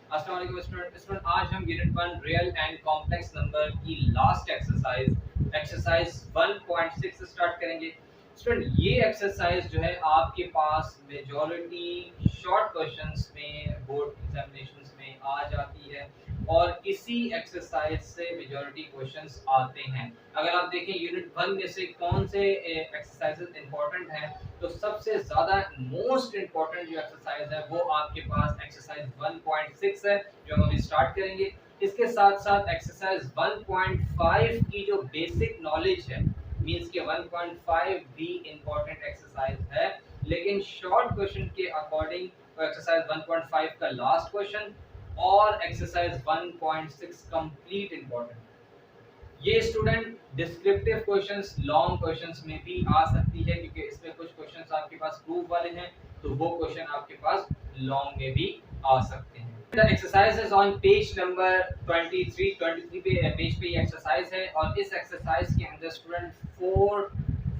अस्सलाम वालेकुम स्टूडेंट। आज हम unit 1 real and complex number की लास्ट एक्सरसाइज 1.6 स्टार्ट करेंगे। स्टूडेंट ये एक्सरसाइज जो है आपके पास मेजॉरिटी शॉर्ट क्वेश्चंस में बोर्ड एग्जामिनेशंस में आ जाती है और इसी एक्सरसाइज से मेजॉरिटी क्वेश्चंस आते हैं। अगर आप देखें यूनिट 1 में से कौन से एक्सरसाइजेस इंपॉर्टेंट हैं, तो सबसे ज़्यादा मोस्ट इम्पॉर्टेंट जो एक्सरसाइज है वो आपके पास एक्सरसाइज 1.6 है जो हम अभी स्टार्ट करेंगे। इसके साथ साथ एक्सरसाइज 1.5 की जो बेसिक नॉलेज है, मींस के 1.5 भी इम्पॉर्टेंट एक्सरसाइज है, लेकिन शॉर्ट क्वेश्चन के अकॉर्डिंग एक्सरसाइज 1.5 का लास्ट क्वेश्चन और एक्सरसाइज 1.6 कंप्लीट इम्पॉर्टेंट। ये student descriptive questions long questions में भी आ सकती है, क्योंकि इसमें कुछ क्वेश्चंस आपके पास प्रूफ वाले हैं, तो वो क्वेश्चन आपके पास लॉन्ग में भी आ सकते हैं। The exercise is on page number 23 पे पेज पे ये एक्सरसाइज है और इस एक्सरसाइज के अंदर स्टूडेंट 4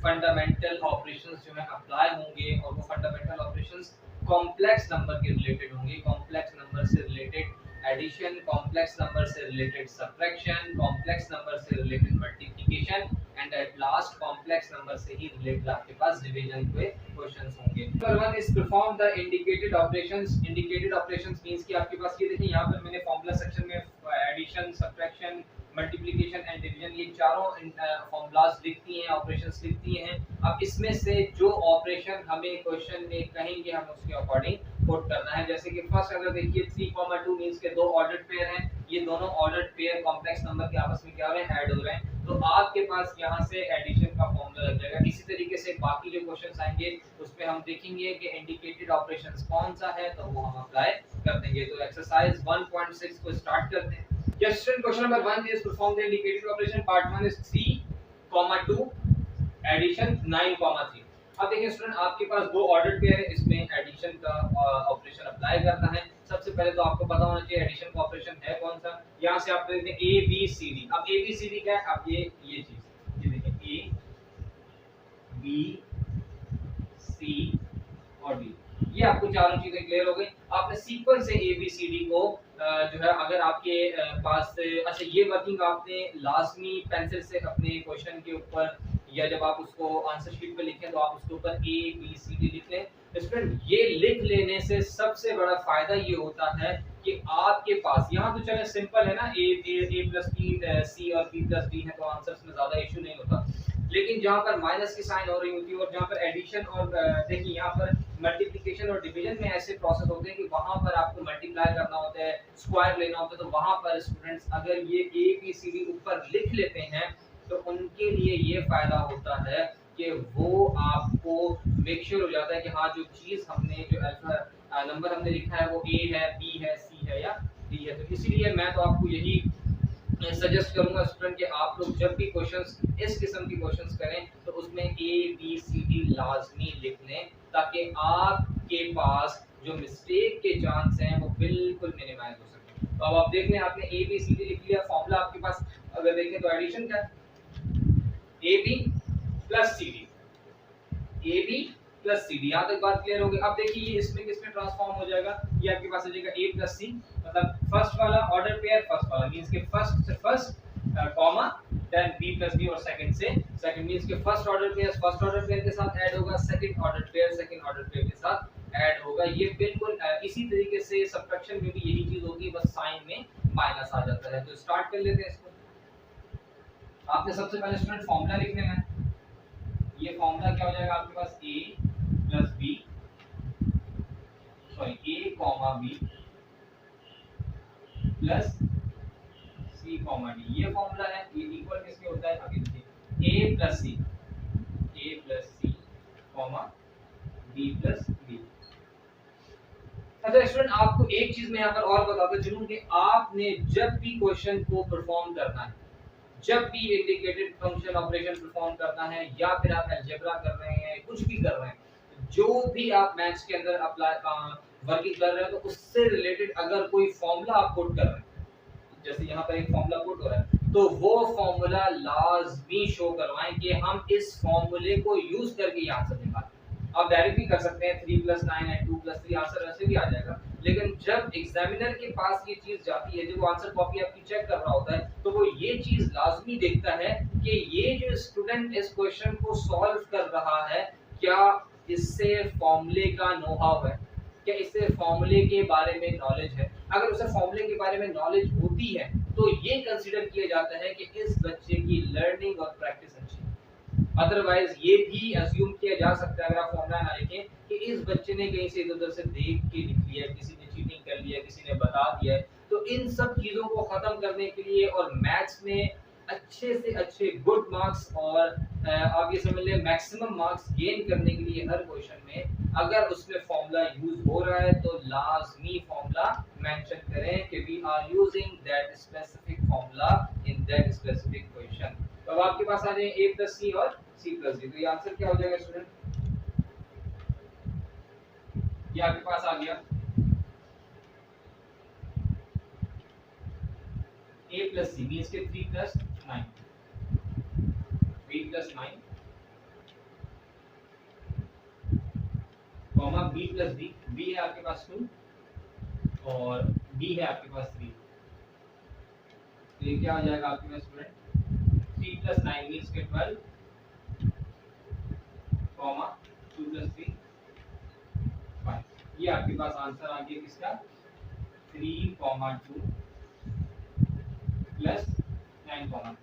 फंडामेंटल ऑपरेशंस जो है अप्लाई होंगे और वो फंडामेंटल ऑपरेशंस कॉम्प्लेक्स नंबर के रिलेटेड होंगे। कॉम्प्लेक्स नंबर से रिलेटेड एडिशन, कॉम्प्लेक्स नंबर से रिलेटेड सब्ट्रैक्शन, कॉम्प्लेक्स नंबर से related multiplication and at last complex number से ही रिलेटेड आपके पास डिवीजन के क्वेश्चंस होंगे। Number 1 is perform the indicated operations. Indicated operations means कि आपके पास ये देखिए, यहां पर मैंने फार्मूला सेक्शन में addition, subtraction, multiplication and division ये चारों फार्मूलास लिखती हैं, ऑपरेशंस लिखती हैं। अब इसमें से जो ऑपरेशन हमें क्वेश्चन में कहेंगे हम उसके अकॉर्डिंग पुट करना है। जैसे कि फर्स्ट अगर देखिए 3,2 मींस के दो ऑर्डर्ड पेयर हैं, ये दोनों ऑर्डर्ड पेयर कॉम्प्लेक्स नंबर के आपस में क्या हो रहे हैं, ऐड हो रहे हैं, तो आपके पास यहाँ से एडिशन का फॉर्मूला लग जाएगा। इसी तरीके से बाकी जो क्वेश्चंस आएंगे उसमें हम देखेंगे कि इंडिकेटेड ऑपरेशंस कौन सा है, तो वो हम अप्लाई कर देंगे। तो एक्सरसाइज 1.6 को स्टार्ट करते हैं। Question number 1 is perform the indicated operation. Part 1 is 3,2 addition 9,3। अब देखिए स्टूडेंट, आपके पास दो ऑर्डर्ड पेयर है, इसमें एडिशन का ऑपरेशन अप्लाई करना है। सबसे पहले तो आपको पता होना चाहिए एडिशन का ऑपरेशन है कौन सा। यहाँ से आप देखते हैं ए बी सी डी। अब ए बी सी डी क्या है, अब ये चीज ये देखिए ए बी सी और डी, ये आपको चारों चीजें क्लियर हो गई। आपने सीक्वेंस से ए बी सी डी को जो है अगर आपके पास अच्छा ये वर्किंग आपने लाजमी पेंसिल से अपने क्वेश्चन के ऊपर या जब आप उसको आंसर शीट पे लिखें तो आप उसके ऊपर ए बी सी डी लिख लें। स्टूडेंट ये लिख लेने से सबसे बड़ा फायदा ये होता है कि आपके पास यहाँ तो चले सिंपल है ना, ए प्लस बी सी और बी प्लस डी है, तो आंसर्स में ज्यादा इशू नहीं होता। लेकिन जहाँ पर माइनस की साइन हो रही होती है और जहाँ पर एडिशन और देखिए यहाँ पर मल्टीप्लिकेशन और डिवीजन में ऐसे प्रोसेस होते हैं कि वहाँ पर आपको मल्टीप्लाई करना होता है, स्क्वायर लेना होता है, तो वहाँ पर स्टूडेंट्स अगर ये ए बी सी डी ऊपर लिख लेते हैं तो उनके लिए ये फायदा होता है कि वो आपको मेक श्योर हो जाता है कि हाँ जो चीज़ हमने जो अल्फा नंबर हमने लिखा है वो ए है, बी है, सी है या डी है। तो इसीलिए मैं तो आपको यही सजेस्ट करूंगा स्टूडेंट कि आप लोग जब भी क्वेश्चंस इस किस्म की क्वेश्चंस करें तो उसमें ए बी सी डी लाजमी लिख लें, ताकि आपके पास जो मिस्टेक के चांस हैं वो बिल्कुल मिनिमाइज हो सके। तो अब आप देख लें, आपने ए बी सी डी लिख लिया, फॉर्मूला आपके पास अगर देखें तो एडिशन का a b plus c d, a b plus c d, यहाँ तक बात क्लियर होगी। अब देखिए ये इसमें किसमें ट्रांसफॉर्म हो जाएगा, ये आपके पास आ जाएगा ए प्लस सी, मतलब फर्स्ट वाला ऑर्डर पेयर फर्स्ट वाला मींस के फर्स्ट से first comma then b plus b और सेकंड से सेकंड मींस के फर्स्ट ऑर्डर पेयर के साथ ऐड होगा, सेकंड ऑर्डर पेयर के साथ ऐड होगा। ये बिल्कुल इसी तरीके से सब्ट्रैक्शन में भी यही चीज होती है, बस साइन में माइनस आ जाता है। तो स्टार्ट कर लेते हैं इसको। आपने सबसे पहले स्टूडेंट फॉर्मूला लिख लेना है। ये फॉर्मूला क्या हो जाएगा आपके पास, ए प्लस बी सॉरी ए comma b plus c comma D, ये फॉर्मूला है। ये इक्वल किसके होता है, अभी देखिए ए plus c comma b plus B. अच्छा स्टूडेंट, आपको एक चीज मैं यहाँ पर और बताता चलूं कि आपने जब भी क्वेश्चन को परफॉर्म करना है, जब भी इंडिकेटेड फंक्शन ऑपरेशन परफॉर्म करना है या फिर आप अलजेब्रा कर रहे हैं, कुछ भी कर रहे हैं, जो भी आप मैथ्स के अंदर अप्लाई वर्किंग कर रहे हैं, तो उससे रिलेटेड अगर कोई फॉर्मूला आप पुट कर रहे हैं, जैसे यहाँ पर एक फॉर्मूला पुट हो रहा है, तो वो फॉर्मूला लाजमी शो करवाएं कि हम इस फॉर्मूले को यूज करके ये आंसर निकालें। आप डायरेक्ट भी कर सकते हैं 3 + 9 = 2 + 3, आंसर वैसे भी आ जाएगा, लेकिन जब एग्जामिनर के पास ये चीज जाती है, जब वो आंसर कॉपी आपकी चेक कर रहा होता है, तो वो ये चीज लाजमी देखता है कि ये जो स्टूडेंट इस क्वेश्चन को सॉल्व कर रहा है, क्या इससे फॉर्मूले का नो हाउ है, क्या इससे फॉर्मूले के बारे में नॉलेज है। अगर उसे फॉर्मूले के बारे में नॉलेज होती है तो ये कंसीडर किया जाता है कि इस बच्चे की लर्निंग और प्रैक्टिस अच्छी है। अदरवाइज ये भी अज्यूम किया जा सकता है, अगर आप फॉर्मूला ना लिखें, कि इस बच्चे ने कहीं से इधर-उधर से देख के लिख लिया, किसी ने चीटिंग कर लिया, किसी ने बता दिया है। तो इन सब चीज़ों को ख़त्म करने के लिए और मैथ्स में अच्छे से अच्छे गुड मार्क्स और आप ये समझ लें मैक्सिमम मार्क्स गेन करने के लिए हर क्वेश्चन में अगर उसमें फॉर्मूला यूज़ हो रहा है तो लाज़मी फॉर्मूला मेंशन करें कि we are using that specific formula in that specific question. तो अब आपके पास आ जाए a + c और c + d, तो ये आंसर क्या हो जाएगा स्टूडेंट? ये आपके पास आ गया a + c मींस के 3 + 9, 3 + 9 कॉमा b + d, b है आपके पास 2 और d है आपके पास 3, तो ये क्या हो जाएगा आपके पास स्टूडेंट? 3 + 9 मींस के 12 कॉमा 2 + 3 5। ये आपके पास आंसर आ गया किसका? 3, 2 प्लस 9, 3।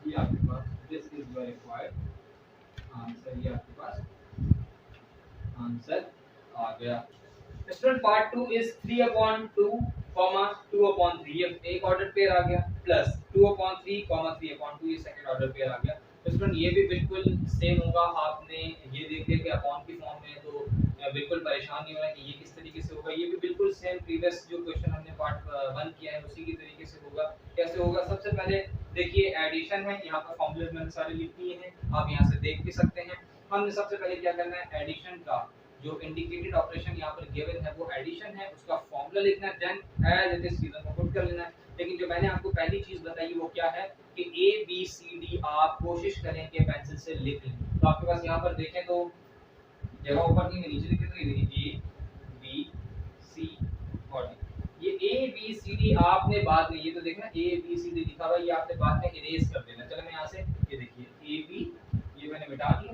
ये आपके पास this is your required answer, ये आपके पास आंसर आ गया। स्टूडेंट पार्ट 2 इज 3/2 2/3, ये एक ऑर्डर पेयर आ गया, प्लस 2/3 3/2, ये सेकंड ऑर्डर पेयर आ गया। तो स्टूडेंट ये भी बिल्कुल सेम होगा, आपने ये देख लिया कि अपॉन की फॉर्म में, तो बिल्कुल परेशान नहीं होना कि ये किस तरीके से होगा। ये भी बिल्कुल सेम प्रीवियस जो क्वेश्चन हमने पार्ट 1 किया है उसी की तरीके से होगा। कैसे होगा? सबसे पहले देखिए एडिशन है, यहाँ पर फॉर्मूले मैंने सारे लिख दिए हैं, आप यहाँ से देख भी सकते हैं। हमने सबसे पहले क्या करना है, एडिशन का जो इंडिकेटेड ऑपरेशन यहाँ पर गिवन है वो एडिशन है, उसका फॉर्मूला लिखना है, देन एज इट इज चीजों को पुट कर लेना है। लेकिन जो मैंने आपको पहली चीज बताई वो क्या है कि ए बी सी डी आप कोशिश करें कि पेंसिल से लिख लें। तो आपके पास यहाँ पर देखें तो जगह ऊपर नहीं, नीचे लिखे, तो ये देखिए ए बी सी और डी। ये ए बी सी डी आपने बाद में, ये तो देखना ए बी सी डी लिखा हुआ है, ये आपने बाद में इरेज कर देना। चलो मैं यहाँ से ये देखिए ए बी, ये मैंने मिटा दिया,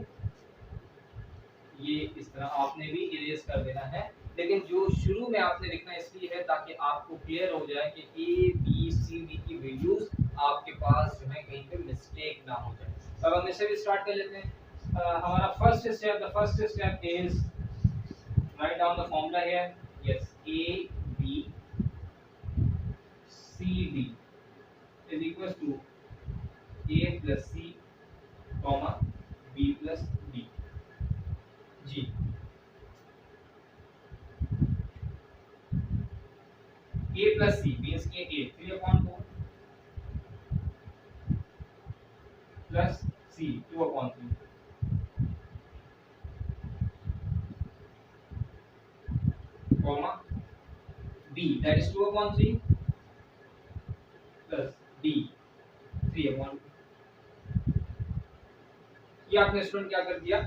ये इस तरह आपने भी इरेज कर देना है। लेकिन जो शुरू में आपने लिखना इसलिए है ताकि आपको क्लियर हो जाए कि ए बी सी डी की वैल्यूज आपके पास जो है कहीं पे मिस्टेक ना हो जाए। अब हम इससे भी स्टार्ट कर लेते हैं। हमारा first step, the first step is write down the formula here. Yes, a B C d is equal to a plus c comma b plus d. जी, a plus c means के a 3/4 plus c 2/3 comma b that is 2/3 plus d 3/2। ये आपने student क्या कर दिया,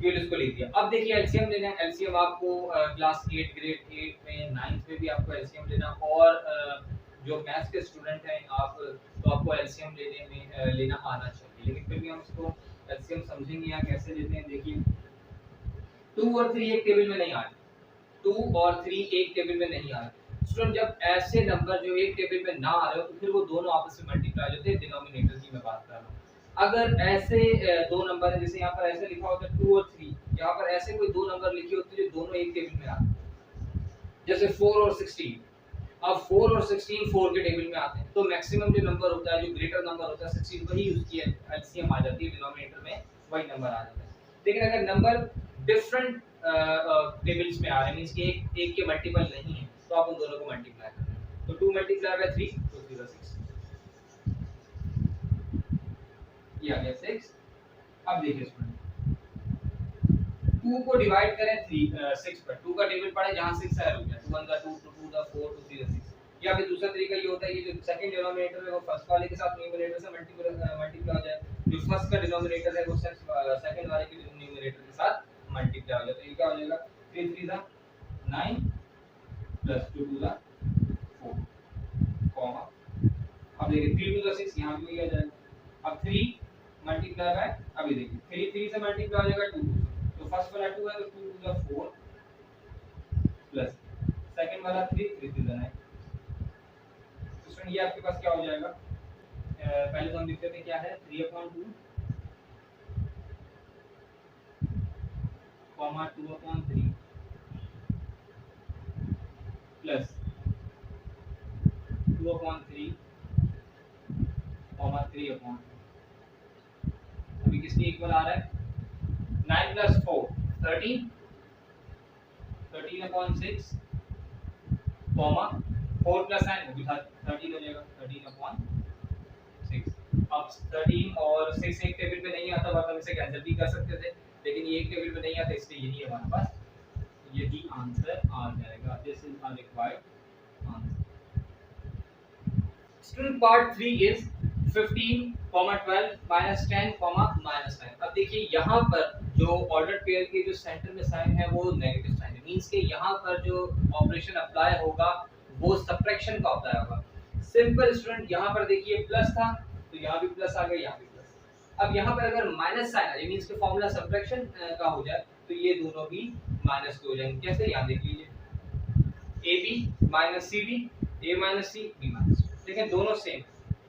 ये इसको लिख दिया। अब देखिए एलसीएम लेना है, एलसीएम आपको क्लास 8 ग्रेड 8 में 9th में भी आपको एलसीएम लेना, और जो मैथ्स के स्टूडेंट हैं आप, तो आपको एलसीएम लेने में लेना आना चाहिए। लेकिन फिर भी हम इसको एलसीएम समझेंगे या कैसे लेते हैं। देखिए 2 और 3 एक टेबल में नहीं आ रहे, 2 और 3 एक टेबल में नहीं आ रहे। स्टूडेंट जब ऐसे नंबर जो एक टेबल में ना आ रहे हो तो फिर वो दोनों आपस में मल्टीप्लाई हो जाते हैं, डिनोमिनेटर की मैं बात कर रहा हूँ। अगर ऐसे दो नंबर है, जैसे यहाँ पर ऐसे लिखा होता है 2 और 3, यहाँ पर ऐसे कोई दो नंबर लिखे होते हैं जो दोनों एक टेबल में आते हैं, जैसे 4 और 16। अब 4 और 16 4 के टेबल में आते हैं, तो मैक्सिमम जो नंबर होता है, जो ग्रेटर नंबर होता है 16, वही उसकी एलसीएम आ जाती है, डिनोमिनेटर में वही नंबर आ जाता है। लेकिन अगर नंबर डिफरेंट टेबल्स में आ रहे हैं, मींस कि एक के मल्टीपल नहीं है, तो आप उन दोनों को मल्टीप्लाई करें। तो 2 मल्टीप्लाई बाय 3 तो 3 6, ये आ गया 6। अब देखिए स्टूडेंट 2 को डिवाइड करें 6 पर, 2 का टेबल पढ़े जहां 6 है रुक गया, 2 1 का 2, 2 का 4, 2 3 6। या फिर दूसरा तरीका ये होता है कि जो सेकंड डिनोमिनेटर है वो फर्स्ट वाले के साथ न्यूमरेटर से मल्टीप्लाई हो जाए, जो फर्स्ट का डिनोमिनेटर है वो सेकंड वाले के न्यूमरेटर के साथ मल्टीप्लाई हो जाए। तो ये क्या हो जाएगा 3 3 जा 9 प्लस 2 2 जा 4 कॉमा, अब देखिए 3 2 जा 6, यहाँ भी वही आ जाएगा। अब 3 मल्टीप्लाई बाय, अभी देखिए 3 3 से मल्टीप्लाई हो जाएगा 2 तो फर्स्ट वाला 2 है तो 2 2 जा 4 प्लस सेकंड वाला 3 3 3 जा 9। तो स्टूडेंट ये आपके पास क्या हो जाएगा, पहले तो हम लिख लेते हैं क्या है 3/2 कॉमा 2/3 प्लस 2/3 कॉमा 3/2। अभी किसके इक्वल आ रहा है 9 प्लस 4 13 13/6 कॉमा 4 प्लस 9 वो भी 13 हो जाएगा 13/6। अब 13 और 6 एक टेबल पे नहीं आता, वरना हम इसे कैंसिल भी कर सकते थे, लेकिन ये एक टेबल पे नहीं आता इसलिए यही है हमारे पास, यही आंसर आ जाएगा। This is our required answer. Student part 3 is 15, 12 -10, -9। अब देखिए यहाँ पर जो ऑर्डर पेयर के जो सेंटर में साइन है वो नेगेटिव साइन है, मींस के यहाँ पर जो ऑपरेशन अप्लाई होगा वो सब्ट्रैक्शन का अप्लाई होगा। सिंपल स्टूडेंट, यहाँ पर देखिए प्लस था तो यहाँ भी प्लस आ गया, यहाँ भी प्लस। अब यहाँ पर अगर माइनस साइन आ जाए मींस के फॉर्मूला सब्ट्रैक्शन का हो जाए तो ये दोनों भी माइनस के हो जाएंगे। कैसे, यहाँ देख लीजिए AB minus CD, A minus C, B minus C। देखिए दोनों सेम,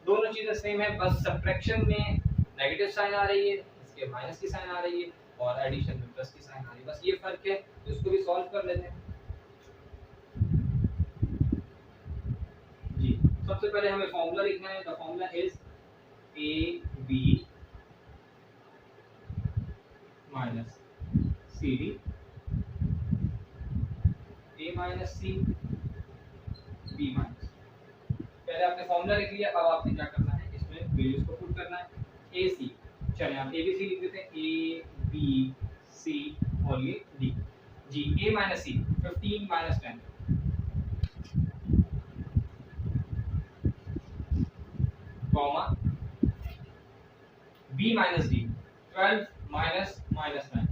दोनों चीजें सेम है, बस सब्ट्रैक्शन में नेगेटिव साइन आ रही है, इसके माइनस की साइन आ रही है, और एडिशन में प्लस की साइन आ रही है, बस ये फर्क है। तो इसको भी सॉल्व कर लेते हैं जी। सबसे पहले हमें फॉर्मूला लिखना है। The formula is AB minus CD, A minus C, B minus. पहले आपने फॉर्मूला लिख लिया, अब आपने क्या करना है, इसमें वैल्यूज को पुट करना है। AC, चलिए आप ABC लिख देते हैं, A B C और ये D जी। A minus C 15 minus 10 comma B minus D 12 minus minus 9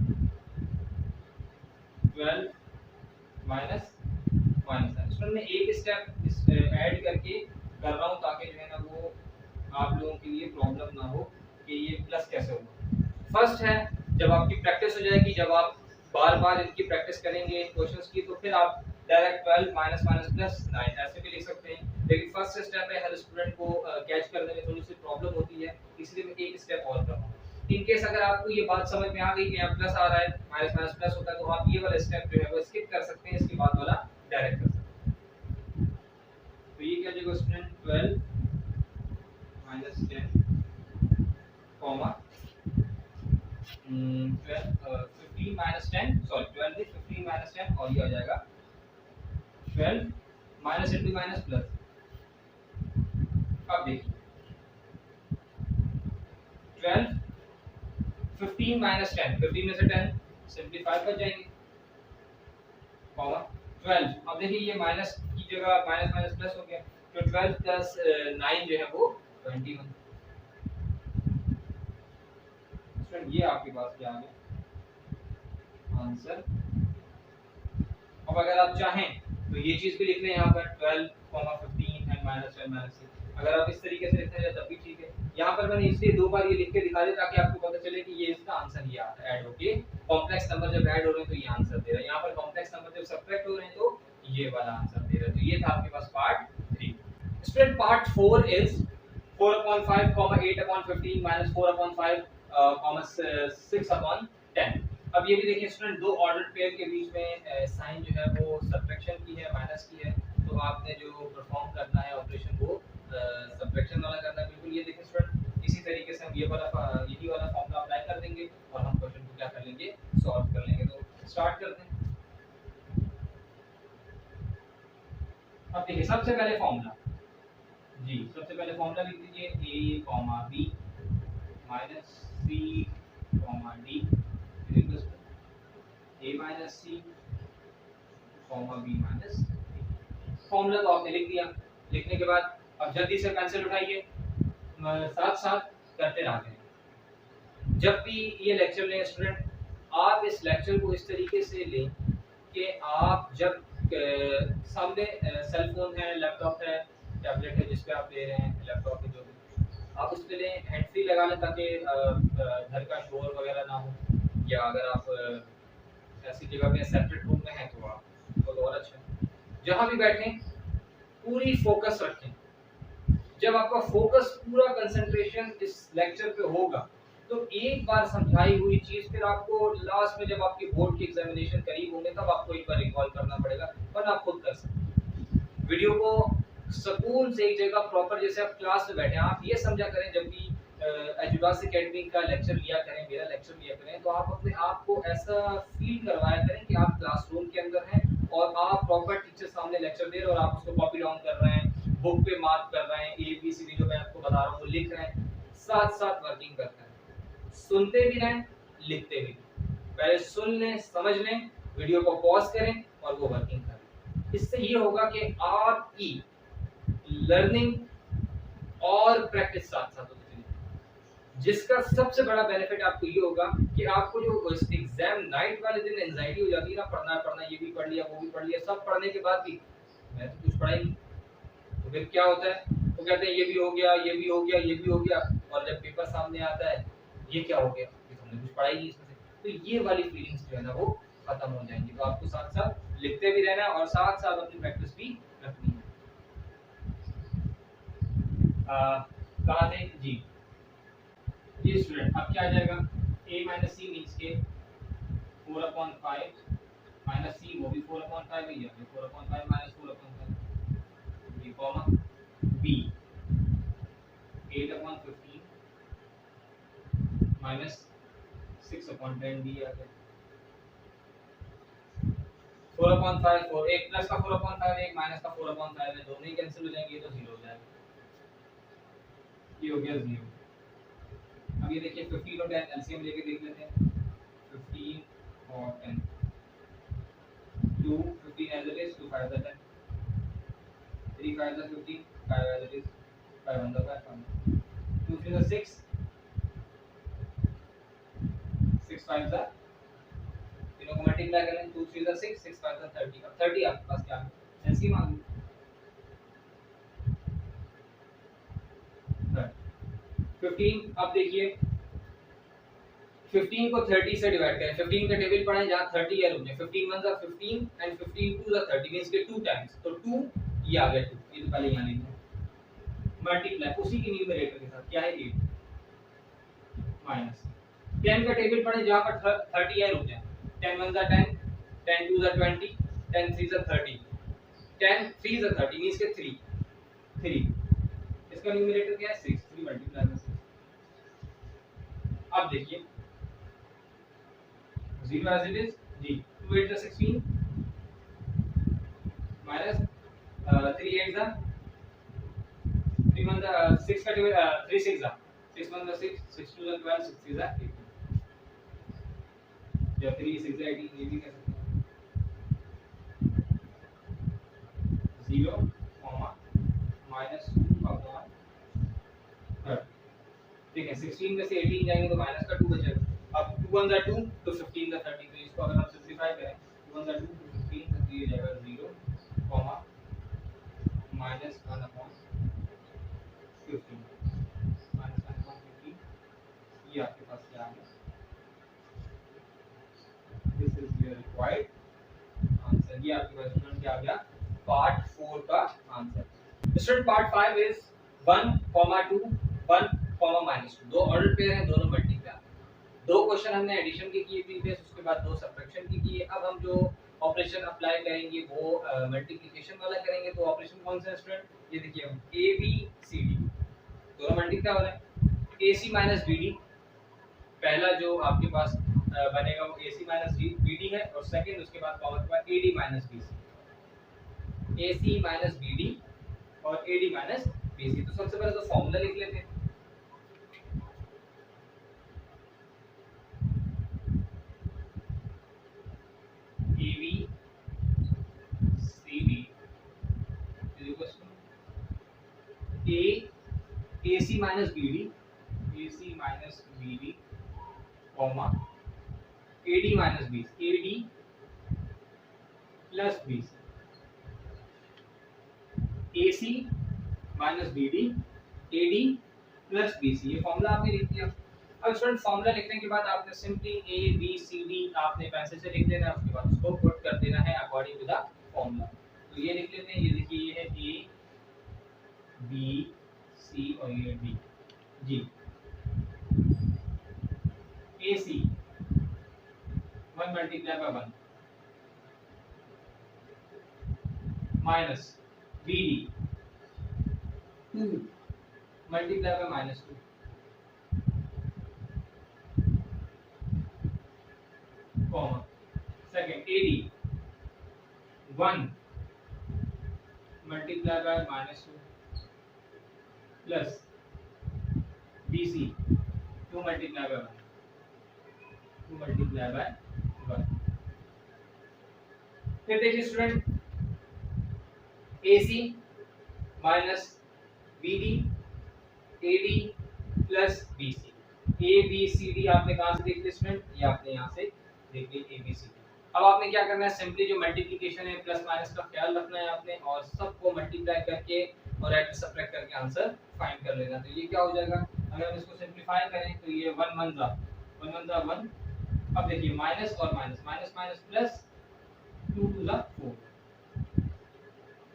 12 minus minus 9। इसमें मैं एक स्टेप ऐड करके कर रहा हूँ ताकि जो है ना वो आप लोगों के लिए प्रॉब्लम ना हो कि ये प्लस कैसे होगा। फर्स्ट है, जब आपकी प्रैक्टिस हो जाएगी, जब आप बार बार इनकी प्रैक्टिस करेंगे क्वेश्चंस की, तो फिर आप डायरेक्ट 12 माइनस माइनस प्लस 9 ऐसे भी लिख सकते हैं। लेकिन फर्स्ट स्टेप है, हर स्टूडेंट को कैच करने में थोड़ी सी प्रॉब्लम होती है, इसलिए मैं एक स्टेप और कर रहा हूँ। इन केस अगर आपको ये बात समझ में आ गई कि यहाँ प्लस आ रहा है, माइनस माइनस प्लस होता है, तो आप ये वाला स्टेप जो है वो स्किप कर सकते हैं, इसके बाद वाला डायरेक्ट कर सकते हैं। तो ये क्या जगह student 12 minus 10 comma 15 minus 10, sorry 12 नहीं 15 माइनस 10, और ये आ जाएगा 12 माइनस इंटू माइनस प्लस। अब देखिए 12 15 माइनस 10, 15 में से 10 सिंप्लीफाई कर जाएंगे, कॉमा 12। अब देखिए ये माइनस की जगह माइनस माइनस प्लस हो गया, तो 12 प्लस 9 जो है वो 21। ये आपके पास क्या आ गया आंसर। अब अगर आप चाहें तो ये चीज भी लिख लें यहाँ पर 12, 15 एंड माइनस 12 माइनस 6। अगर आप इस तरीके से लिखते हैं तब भी ठीक है। यहाँ पर मैंने इसलिए दो बार ये लिख के दिखा दिया ताकि आपको पता चले कि ये इसका आंसर ये आता है ऐड होके। कॉम्प्लेक्स नंबर जब ऐड हो रहे हैं तो ये आंसर दे रहा है, यहाँ पर कॉम्प्लेक्स नंबर जब सब्ट्रैक्ट हो रहे हैं तो ये वाला आंसर दे रहा है। तो ये था आपके पास पार्ट 3। Student part 4 is 4/5, 8/15 -4/5, 6/10। अब ये भी देखिए स्टूडेंट, दो ऑर्डर पेयर के बीच में साइन जो है वो सब्ट्रैक्शन की है, माइनस की है, तो आपने जो परफॉर्म करना है ऑपरेशन वो सब्ट्रैक्शन वाला करना है। बिल्कुल ये देखिए स्टूडेंट, इसी तरीके से हम यही वाला फॉर्मूला अप्लाई कर देंगे और हम क्वेश्चन को क्या कर लेंगे, सॉल्व कर लेंगे। तो स्टार्ट करते हैं। अब देखिए सबसे पहले फॉर्मूला जी, सबसे पहले फॉर्मूला लिख दीजिए a, b minus c, d equals a minus c, b minus d। Formula तो आपने लिख दिया। लिखने के बाद अब जल्दी से पेंसिल उठाइए, साथ साथ करते रहते हैं। जब भी ये लेक्चर लें स्टूडेंट, आप इस लेक्चर को इस तरीके से लें कि आप जब सामने सेल फोन है, लैपटॉप है, टैबलेट है जिस पे आप ले रहे हैं, लैपटॉप है जो भी, आप उस पे लें, हैंड फ्री लगा लें ताकि घर का शोर वगैरह ना हो, या अगर आप ऐसी जगह पे सेपरेट रूम में हैं तो आप तो और अच्छा है। जहाँ भी बैठें पूरी फोकस रखें। जब आपका फोकस पूरा कंसंट्रेशन इस लेक्चर पे होगा तो एक बार समझाई हुई चीज फिर आपको लास्ट में जब आपकी बोर्ड की एग्जामिनेशन करीब होंगे तब आपको एक बार रिकॉल करना पड़ेगा, वरना आप खुद कर सकते। वीडियो को सुकून से एक जगह प्रॉपर, जैसे आप क्लास में बैठे आप ये समझा करें, जब भी एजुडास एकेडमी का लेक्चर लिया करें, मेरा लेक्चर लिया करें, तो आप अपने आप को ऐसा फील करवाया करें कि आप क्लासरूम के अंदर हैं और आप प्रॉपर टीचर सामने लेक्चर दे रहे हैं और आप उसको कॉपी डाउन कर रहे हैं, बुक पे मार्क कर रहे हैं, ए बी सी डी जो मैं आपको बता रहा हूँ वो लिख रहे हैं, साथ साथ वर्किंग कर रहे हैं, सुनते भी रहें लिखते भी। पहले सुन लें, समझ लें, वीडियो को पॉज करें और वो वर्किंग करें। इससे ये होगा कि आपकी लर्निंग और प्रैक्टिस साथ साथ होती है, जिसका सबसे बड़ा बेनिफिट आपको ये होगा कि आपको जो एग्जाम नाइट वाले दिन एंजाइटी हो जाती है ना, पढ़ना पढ़ना, ये भी पढ़ लिया वो भी पढ़ लिया, सब पढ़ने के बाद भी मैं तो कुछ पढ़ा ही नहीं, तो फिर क्या होता है, वो कहते हैं ये भी हो गया, ये भी हो गया, ये भी हो गया, और जब पेपर सामने आता है ये क्या हो गया, ये तो हमने कुछ पढ़ा ही नहीं इसमें से। तो ये वाली फीलिंग्स जो है ना वो खत्म हो जाएंगी। तो आपको साथ साथ लिखते भी रहना है और साथ साथ अपनी प्रैक्टिस भी रखनी है। कहाँ थे जी, ये स्टूडेंट अब क्या आ जाएगा, a माइनस सी मीन्स के 4/5 माइनस सी वो भी 4/5 ही है, 4/5 minus 4/5 b comma b 8/15 minus 6/10 D आ गया। 4/5 4 एक प्लस का 4/5 एक माइनस का 4/5 है, दोनों ही कैंसिल हो जाएंगे तो 0 हो जाएगा, ये हो गया 0। अब ये देखिए 15 और 10 एलसीएम लेके देख लेते हैं। 15 और 10 2 15 as it is, 2 5 10 3 5 15 5 as it is, 5 1 5 2 3 6 6 5 तीनों को मल्टीप्लाई करें, 2 3 6 6 5 30। अब 30 आपके पास क्या है, एलसीएम आ गई 15। अब देखिए 15 को 30 से डिवाइड करें, 15 का टेबल पढ़ें जहां 30 है रुक जाए, 15 1 15 एंड 15 2 30 मींस के 2 टाइम्स, तो 2 ये आ गया 2, ये तो पहले यहां लिखा, मल्टीप्लाई उसी के न्यूमरेटर के साथ क्या है 8 माइनस 10 का टेबल पढ़ें जहां पर 30 है रुक जाए, 10 1 10 10 2 20 10 3 30 10 3 30 मींस के 3 इसका न्यूमरेटर क्या है 6, 3 मल्टीप्लाई में 6। अब देखिए 0 as it is ji, 2 8 16 minus 3 8 3 1 6 का टेबल 3 6 6 1 6 6 2 12 6 3 18 या 3 6 18 ये भी कर सकते हैं 0 minus 2 अपॉन ठीक है 16 में से 18 जाएंगे तो माइनस का 2 बचेगा। अब 2 1 2 तो 15 का 30, तो इसको अगर हम सिंपलीफाई करें 2 1 2 तो 15 तो ये जाएगा 0 comma minus 1 upon 15 minus 1 upon 15, ये आपके पास क्या आ गया, this is your required answer. ये आपके पास स्टूडेंट क्या आ गया, पार्ट 4 का आंसर। स्टूडेंट पार्ट 5 इज 1, 2 1, -2 दो ऑर्डर पेयर हैं, दोनों मल्टीप्लाई। दो क्वेश्चन हमने एडिशन के किए प्रीवियस, उसके बाद दो सब्ट्रैक्शन के किए। अब हम जो ऑपरेशन अप्लाई करेंगे वो मल्टीप्लिकेशन वाला करेंगे। तो ऑपरेशन कौन सा है स्टूडेंट, ये देखिए हम ए बी सी डी दोनों मल्टीप्लाई हो रहे हैं। A C minus B D पहला जो आपके पास बनेगा वो A C minus B D है, और सेकंड उसके बाद पावर के बाद A D minus B C, A C minus B D और A D minus B C. तो सबसे पहले तो फॉर्मूला लिख लेते हैं। AB CD is equals to AC minus BD comma AD minus BC, AD plus B C, A C minus B D, A D plus B c, ये formula आपने लिख दिया। अब स्टूडेंट फॉर्मूला लिखने के बाद आपने simply a B C D आपने पैसे से लिख देना है, उसके बाद उसको पुट कर देना है अकॉर्डिंग टू द फॉर्मूला। तो ये लिख लेते हैं, ये देखिए ये है ए बी सी और ये डी जी। A C 1 multiply by 1 minus B D 2 multiply by minus 2 comma second A D 1 multiply by minus 2 plus B C 2 multiply by 1 2 multiply by 1। फिर देखिए student A C minus B D A D plus B C, A B C D आपने कहाँ से देख लिया student, ये आपने यहाँ से देख लिया ए बी सी डी। अब आपने क्या करना है, सिंपली जो मल्टीप्लिकेशन है प्लस माइनस का ख्याल रखना है आपने, और सबको मल्टीप्लाई करके और ऐड सब्ट्रैक्ट करके आंसर फाइंड कर लेना। तो ये क्या हो जाएगा, अगर हम इसको सिंपलीफाई करें तो ये 1 1 जा 1। अब देखिए माइनस और माइनस, माइनस माइनस प्लस 2 2 जा 4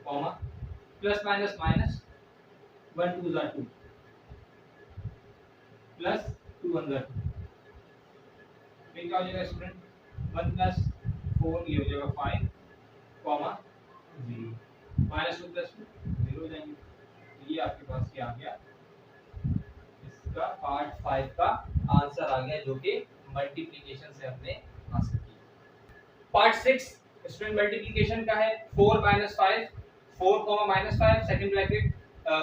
कॉमा प्लस माइनस माइनस 1 2 जा 2 प्लस 2 1 जा 2। फिर क्या हो जाएगा स्टूडेंट 1 प्लस 4 ये हो जाएगा 5 कॉमा 0 माइनस 2 प्लस 2 0 हो जाएंगे। ये आपके पास क्या आ गया, इसका पार्ट 5 का आंसर आ गया, जो कि मल्टीप्लिकेशन से हमने हासिल किया। पार्ट 6 स्टूडेंट मल्टीप्लिकेशन का है 4 minus 5 4 comma minus 5 second bracket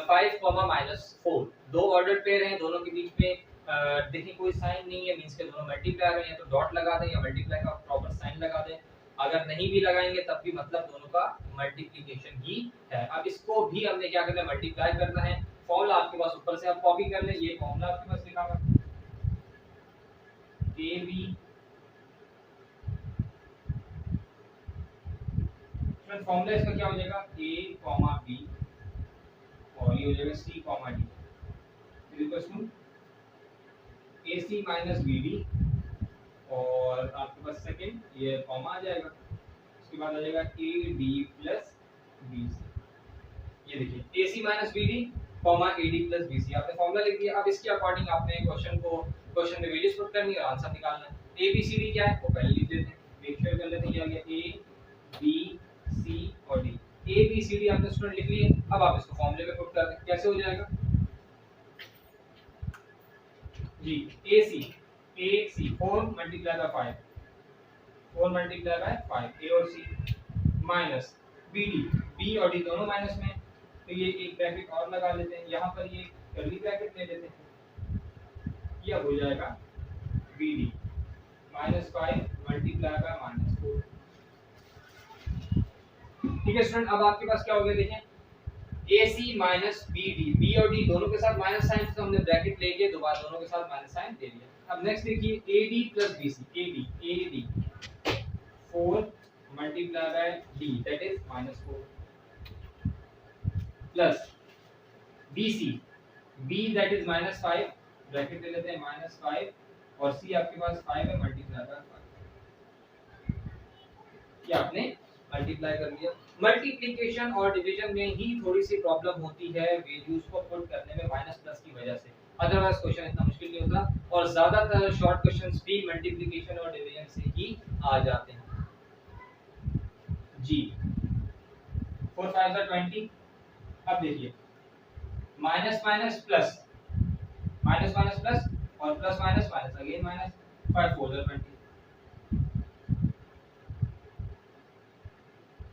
5 comma minus 4, दो ऑर्डर पेयर हैं, दोनों के बीच में देखिए कोई साइन नहीं है, मींस के दोनों मल्टीप्लाई आ रहे हैं, तो डॉट लगा दें या मल्टीप्लाई का प्रॉपर साइन लगा दें। अगर नहीं भी लगाएंगे तब भी मतलब दोनों का मल्टीप्लिकेशन ही है। अब इसको भी हमने क्या करना है, मल्टीप्लाई करना है। फॉर्मूला आपके पास ऊपर से आप कॉपी कर लें, ये फॉर्मूला आपके पास लिखा हुआ है ए बी, फॉर्मूला इसका क्या हो जाएगा a कॉमा b और ये हो जाएगा c comma d equals to ac minus bd और आपके पास सेकंड ये कॉमा आ जाएगा, उसके बाद आ जाएगा ad प्लस bc। ये देखिए ac minus bd comma ad plus bc आपने फॉर्मूला लिख दिया। अब इसके अकॉर्डिंग आपने क्वेश्चन में वैल्यूज पुट करनी है और आंसर निकालना है। a b c d क्या है वो पहले लिख देते हैं, मेक श्योर कर लेते हैं, ये आ गया a b C और D, A B C D आपने स्टूडेंट लिख लिए। अब आप इसको फॉर्मूले में पुट कर दें, कैसे हो जाएगा जी, A C 4 multiply bye 5 4 multiply bye 5 A और C minus B D, B और D दोनों माइनस में, तो ये एक ब्रैकेट और लगा लेते हैं, यहाँ पर ये कर्ली ब्रैकेट ले लेते हैं, ये अब हो जाएगा B D minus 5 multiply by minus 4। ठीक है स्टूडेंट, अब आपके पास क्या हो गया देखें AC माइनस BD, B और D दोनों के साथ माइनस साइन, तो हमने ब्रैकेट लेके दोबारा दोनों के साथ माइनस साइन दे दिया। अब नेक्स्ट देखिए AD plus BC, AD 4 multiply bye D that is minus 4 plus BC B that is minus 5 bracket ले लेते हैं माइनस 5 और C आपके पास 5 है मल्टीप्लाई बाय 5, ये आपने मल्टीप्लाई कर लिया। मल्टीप्लिकेशन और डिवीजन में ही थोड़ी सी प्रॉब्लम होती है वैल्यूज को पुट करने में माइनस प्लस की वजह से, अदरवाइज क्वेश्चन इतना मुश्किल नहीं होता और ज्यादातर शॉर्ट क्वेश्चंस भी मल्टीप्लिकेशन और डिवीजन से ही आ जाते हैं जी। 4 5 20। अब देखिए minus minus plus minus minus plus और plus minus minus again minus 5 4 20,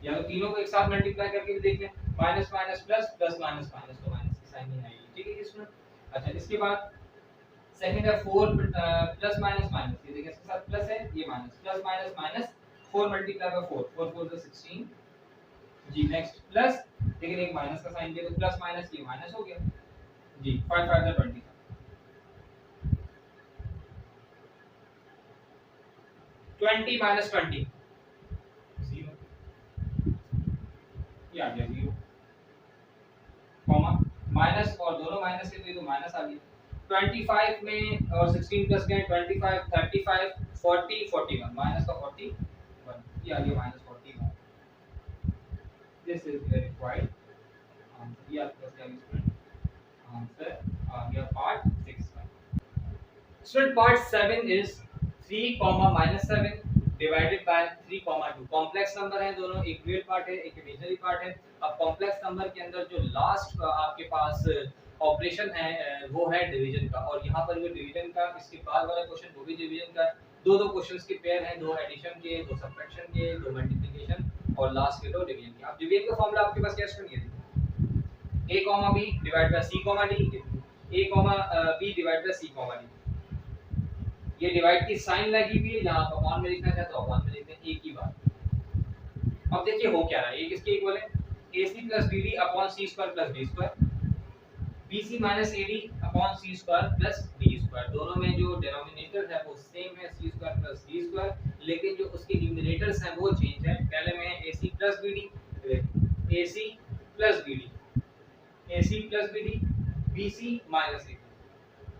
या तो तीनों को एक साथ मल्टीप्लाई करके भी देख लें, minus minus plus plus minus minus, तो माइनस की साइन नहीं आएगी। ठीक है इसमें। अच्छा इसके बाद सेकंड है 4 प्लस माइनस माइनस, ये देखिए इसके साथ प्लस है ये minus, plus minus minus 4 multiply bye 4 4 4 से 16 जी। नेक्स्ट प्लस, लेकिन एक माइनस का साइन दिया तो प्लस माइनस ये माइनस हो गया जी। 5 5 20 20 माइनस 20 0 ये आ गया 0 कॉमा माइनस, और दोनों माइनस के तो माइनस आ गया 25 में, और 16 प्लस के 25 35 40 41 माइनस का 41, ये आ गया minus 41। This is the required answer. ये आपका क्या स्टूडेंट आंसर आ गया पार्ट 6 का। Student part 7 is 3 -7 divided by 3 2। Complex number है दोनों, एक रियल पार्ट है एक इमेजिनरी पार्ट है। अब कॉम्प्लेक्स नंबर के अंदर जो लास्ट आपके पास ऑपरेशन है वो है डिवीजन का, और यहाँ पर वो डिवीजन का, इसके बाद वाला क्वेश्चन वो भी डिवीजन का। दो दो क्वेश्चंस के पेयर हैं, दो एडिशन के, दो सब्ट्रैक्शन के, दो मल्टीप्लिकेशन, और लास्ट के दो डिवीजन के। अब डिवीजन का फार्मूला आपके पास क्या है, a b divide by c d, a b divide by c d। ये डिवाइड की साइन लगी हुई है, जहां आप अपॉन में लिखना चाहते हो अपॉन में लिखते हैं एक ही बात। अब देखिए हो क्या रहा है, ये किसके इक्वल है, ac plus bd upon c square plus d square, bc minus ad upon c square plus d square. दोनों में जो डिनोमिनेटर है वो सेम है c square plus d square, लेकिन जो उसके न्यूमरेटर्स हैं वो चेंज है। पहले में ac plus bd, ac plus bd, ac plus bd, bc minus ad,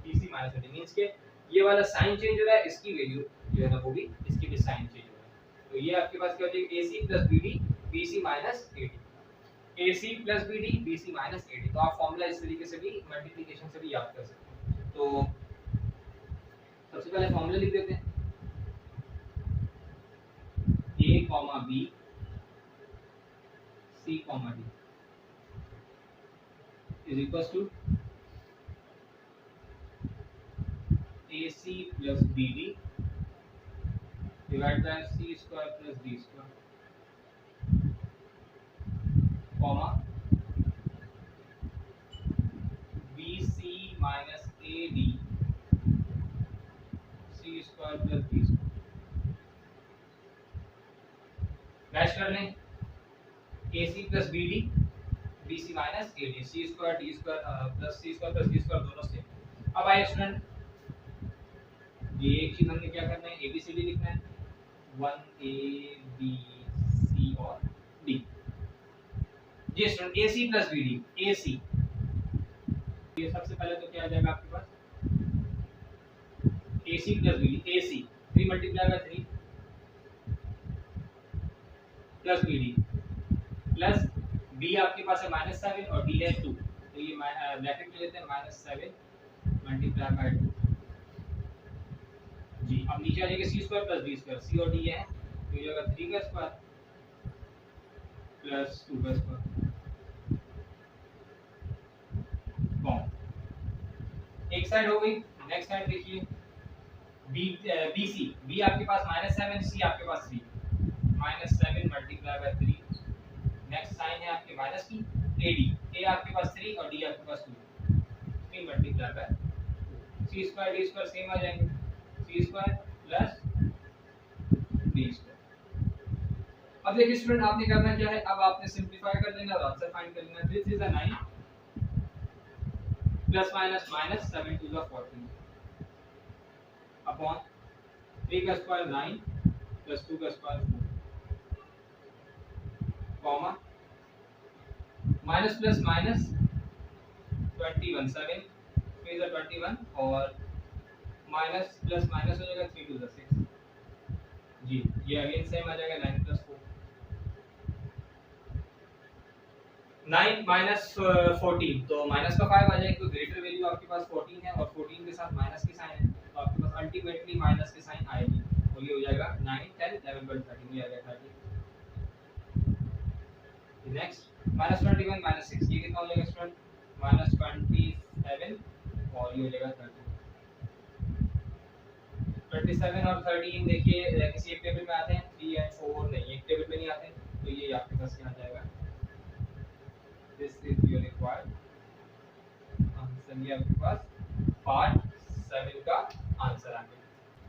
bc minus ad means के ये वाला साइन चेंज हो रहा है, इसकी वैल्यू जो है ना वो भी, इसकी भी साइन चेंज हो रहा है। तो ये आपके पास क्या हो जाएगा, AC plus BD BC minus AD, AC plus BD BC minus AD। तो आप फॉर्मूला इस तरीके से भी मल्टीप्लिकेशन से भी याद कर सकते हैं। तो सबसे पहले फॉर्मूला लिख देते हैं, A, B, C, D is equals to AC plus BD divided by C square plus D square, comma BC minus AD C square plus D square। Match कर लें, AC plus BD BC minus AD C square D square plus C square plus D square दोनों same. अब आइए student, ये एक चीज हमने क्या करना है, ABCD लिखना है, 1 A B C और D। जी student, AC plus BD, AC, ये सबसे पहले तो क्या आ जाएगा आपके पास, AC plus BD, AC 3 multiply by 3 plus BD plus B आपके पास है -7 और D है 2, तो ये ब्रैकेट में लेते हैं -7 मल्टीप्लाई बाय 2 जी। अब नीचे आ जाएगा c square plus d square, c और d है तो ये होगा 3 का स्क्वायर प्लस 2 का स्क्वायर, कॉम एक साइड हो गई। नेक्स्ट साइड देखिए, BC, B आपके पास -7, C आपके पास 3, -7 मल्टीप्लाई बाय 3, नेक्स्ट साइन है आपके माइनस की, AD, A आपके पास 3 और D आपके पास 2, 3 multiply by c square d square same आ जाएंगे, c square plus d square. अब देखिए स्टूडेंट, आपने करना क्या है, अब आपने सिंपलीफाई कर लेना और आंसर फाइंड कर लेना। This is a 9 plus minus minus 7 to the 14 upon 3 का स्क्वायर 9 प्लस 2 का square 4, comma minus plus minus 21 7 3 is 21 और माइनस प्लस माइनस हो जाएगा 3 टू द 6 जी। ये अगेन सेम आ जाएगा 9 प्लस 4, 9 माइनस 14 तो माइनस का 5 आ जाएगा, क्योंकि ग्रेटर वैल्यू आपके पास 14 है और 14 के साथ माइनस की साइन है, तो आपके पास अल्टीमेटली माइनस की साइन आएगी, तो ये हो जाएगा 9 10 11 12 13, ये आ गया 30। नेक्स्ट -21 -6, ये कितना हो जाएगा स्टूडेंट, -27 और ये हो जाएगा 30। 27 और 13 देखिए किसी एक टेबल में आते हैं, 3 एंड 4 नहीं, एक टेबल में नहीं आते, तो ये आपके पास क्या आ जाएगा, this is your required answer. ये आपके पास पार्ट 7 का आंसर आ गया।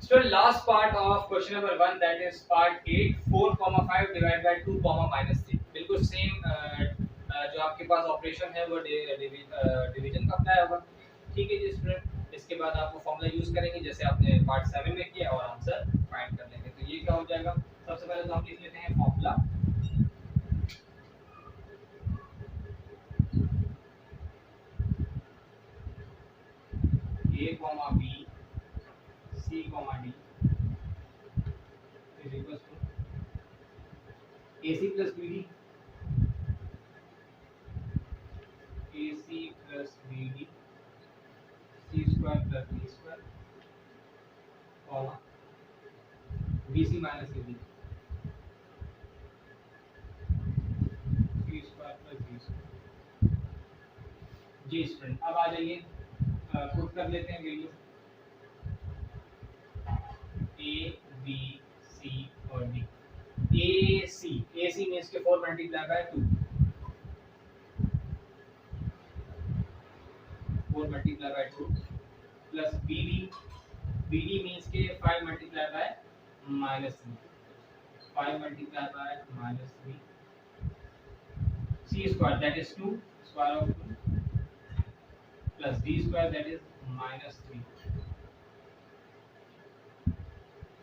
Student last part of question number 1 that is part 8 4,5 divide by 2, -3। बिल्कुल सेम जो आपके पास ऑपरेशन है वो डिवीजन का अप्लाई होगा, ठीक है जी स्टूडेंट। इसके बाद आप वो फॉर्मूला यूज करेंगे जैसे आपने पार्ट 7 में किया और आंसर फाइंड कर लेंगे। तो ये क्या हो जाएगा, सबसे पहले तो हम लिख लेते हैं formula, A comma B C comma D is equal to A C plus B D, A C plus B D C square plus D square comma B C minus A D C square plus D square. जी student, अब आ जाइए put कर लेते हैं value A B C और D. A C means के 4 multiply by 2, 4 multiply by 2 plus B D means के 5 multiply by -3, 5 multiply by -3 C square that is 2 square of 2 plus D square that is -3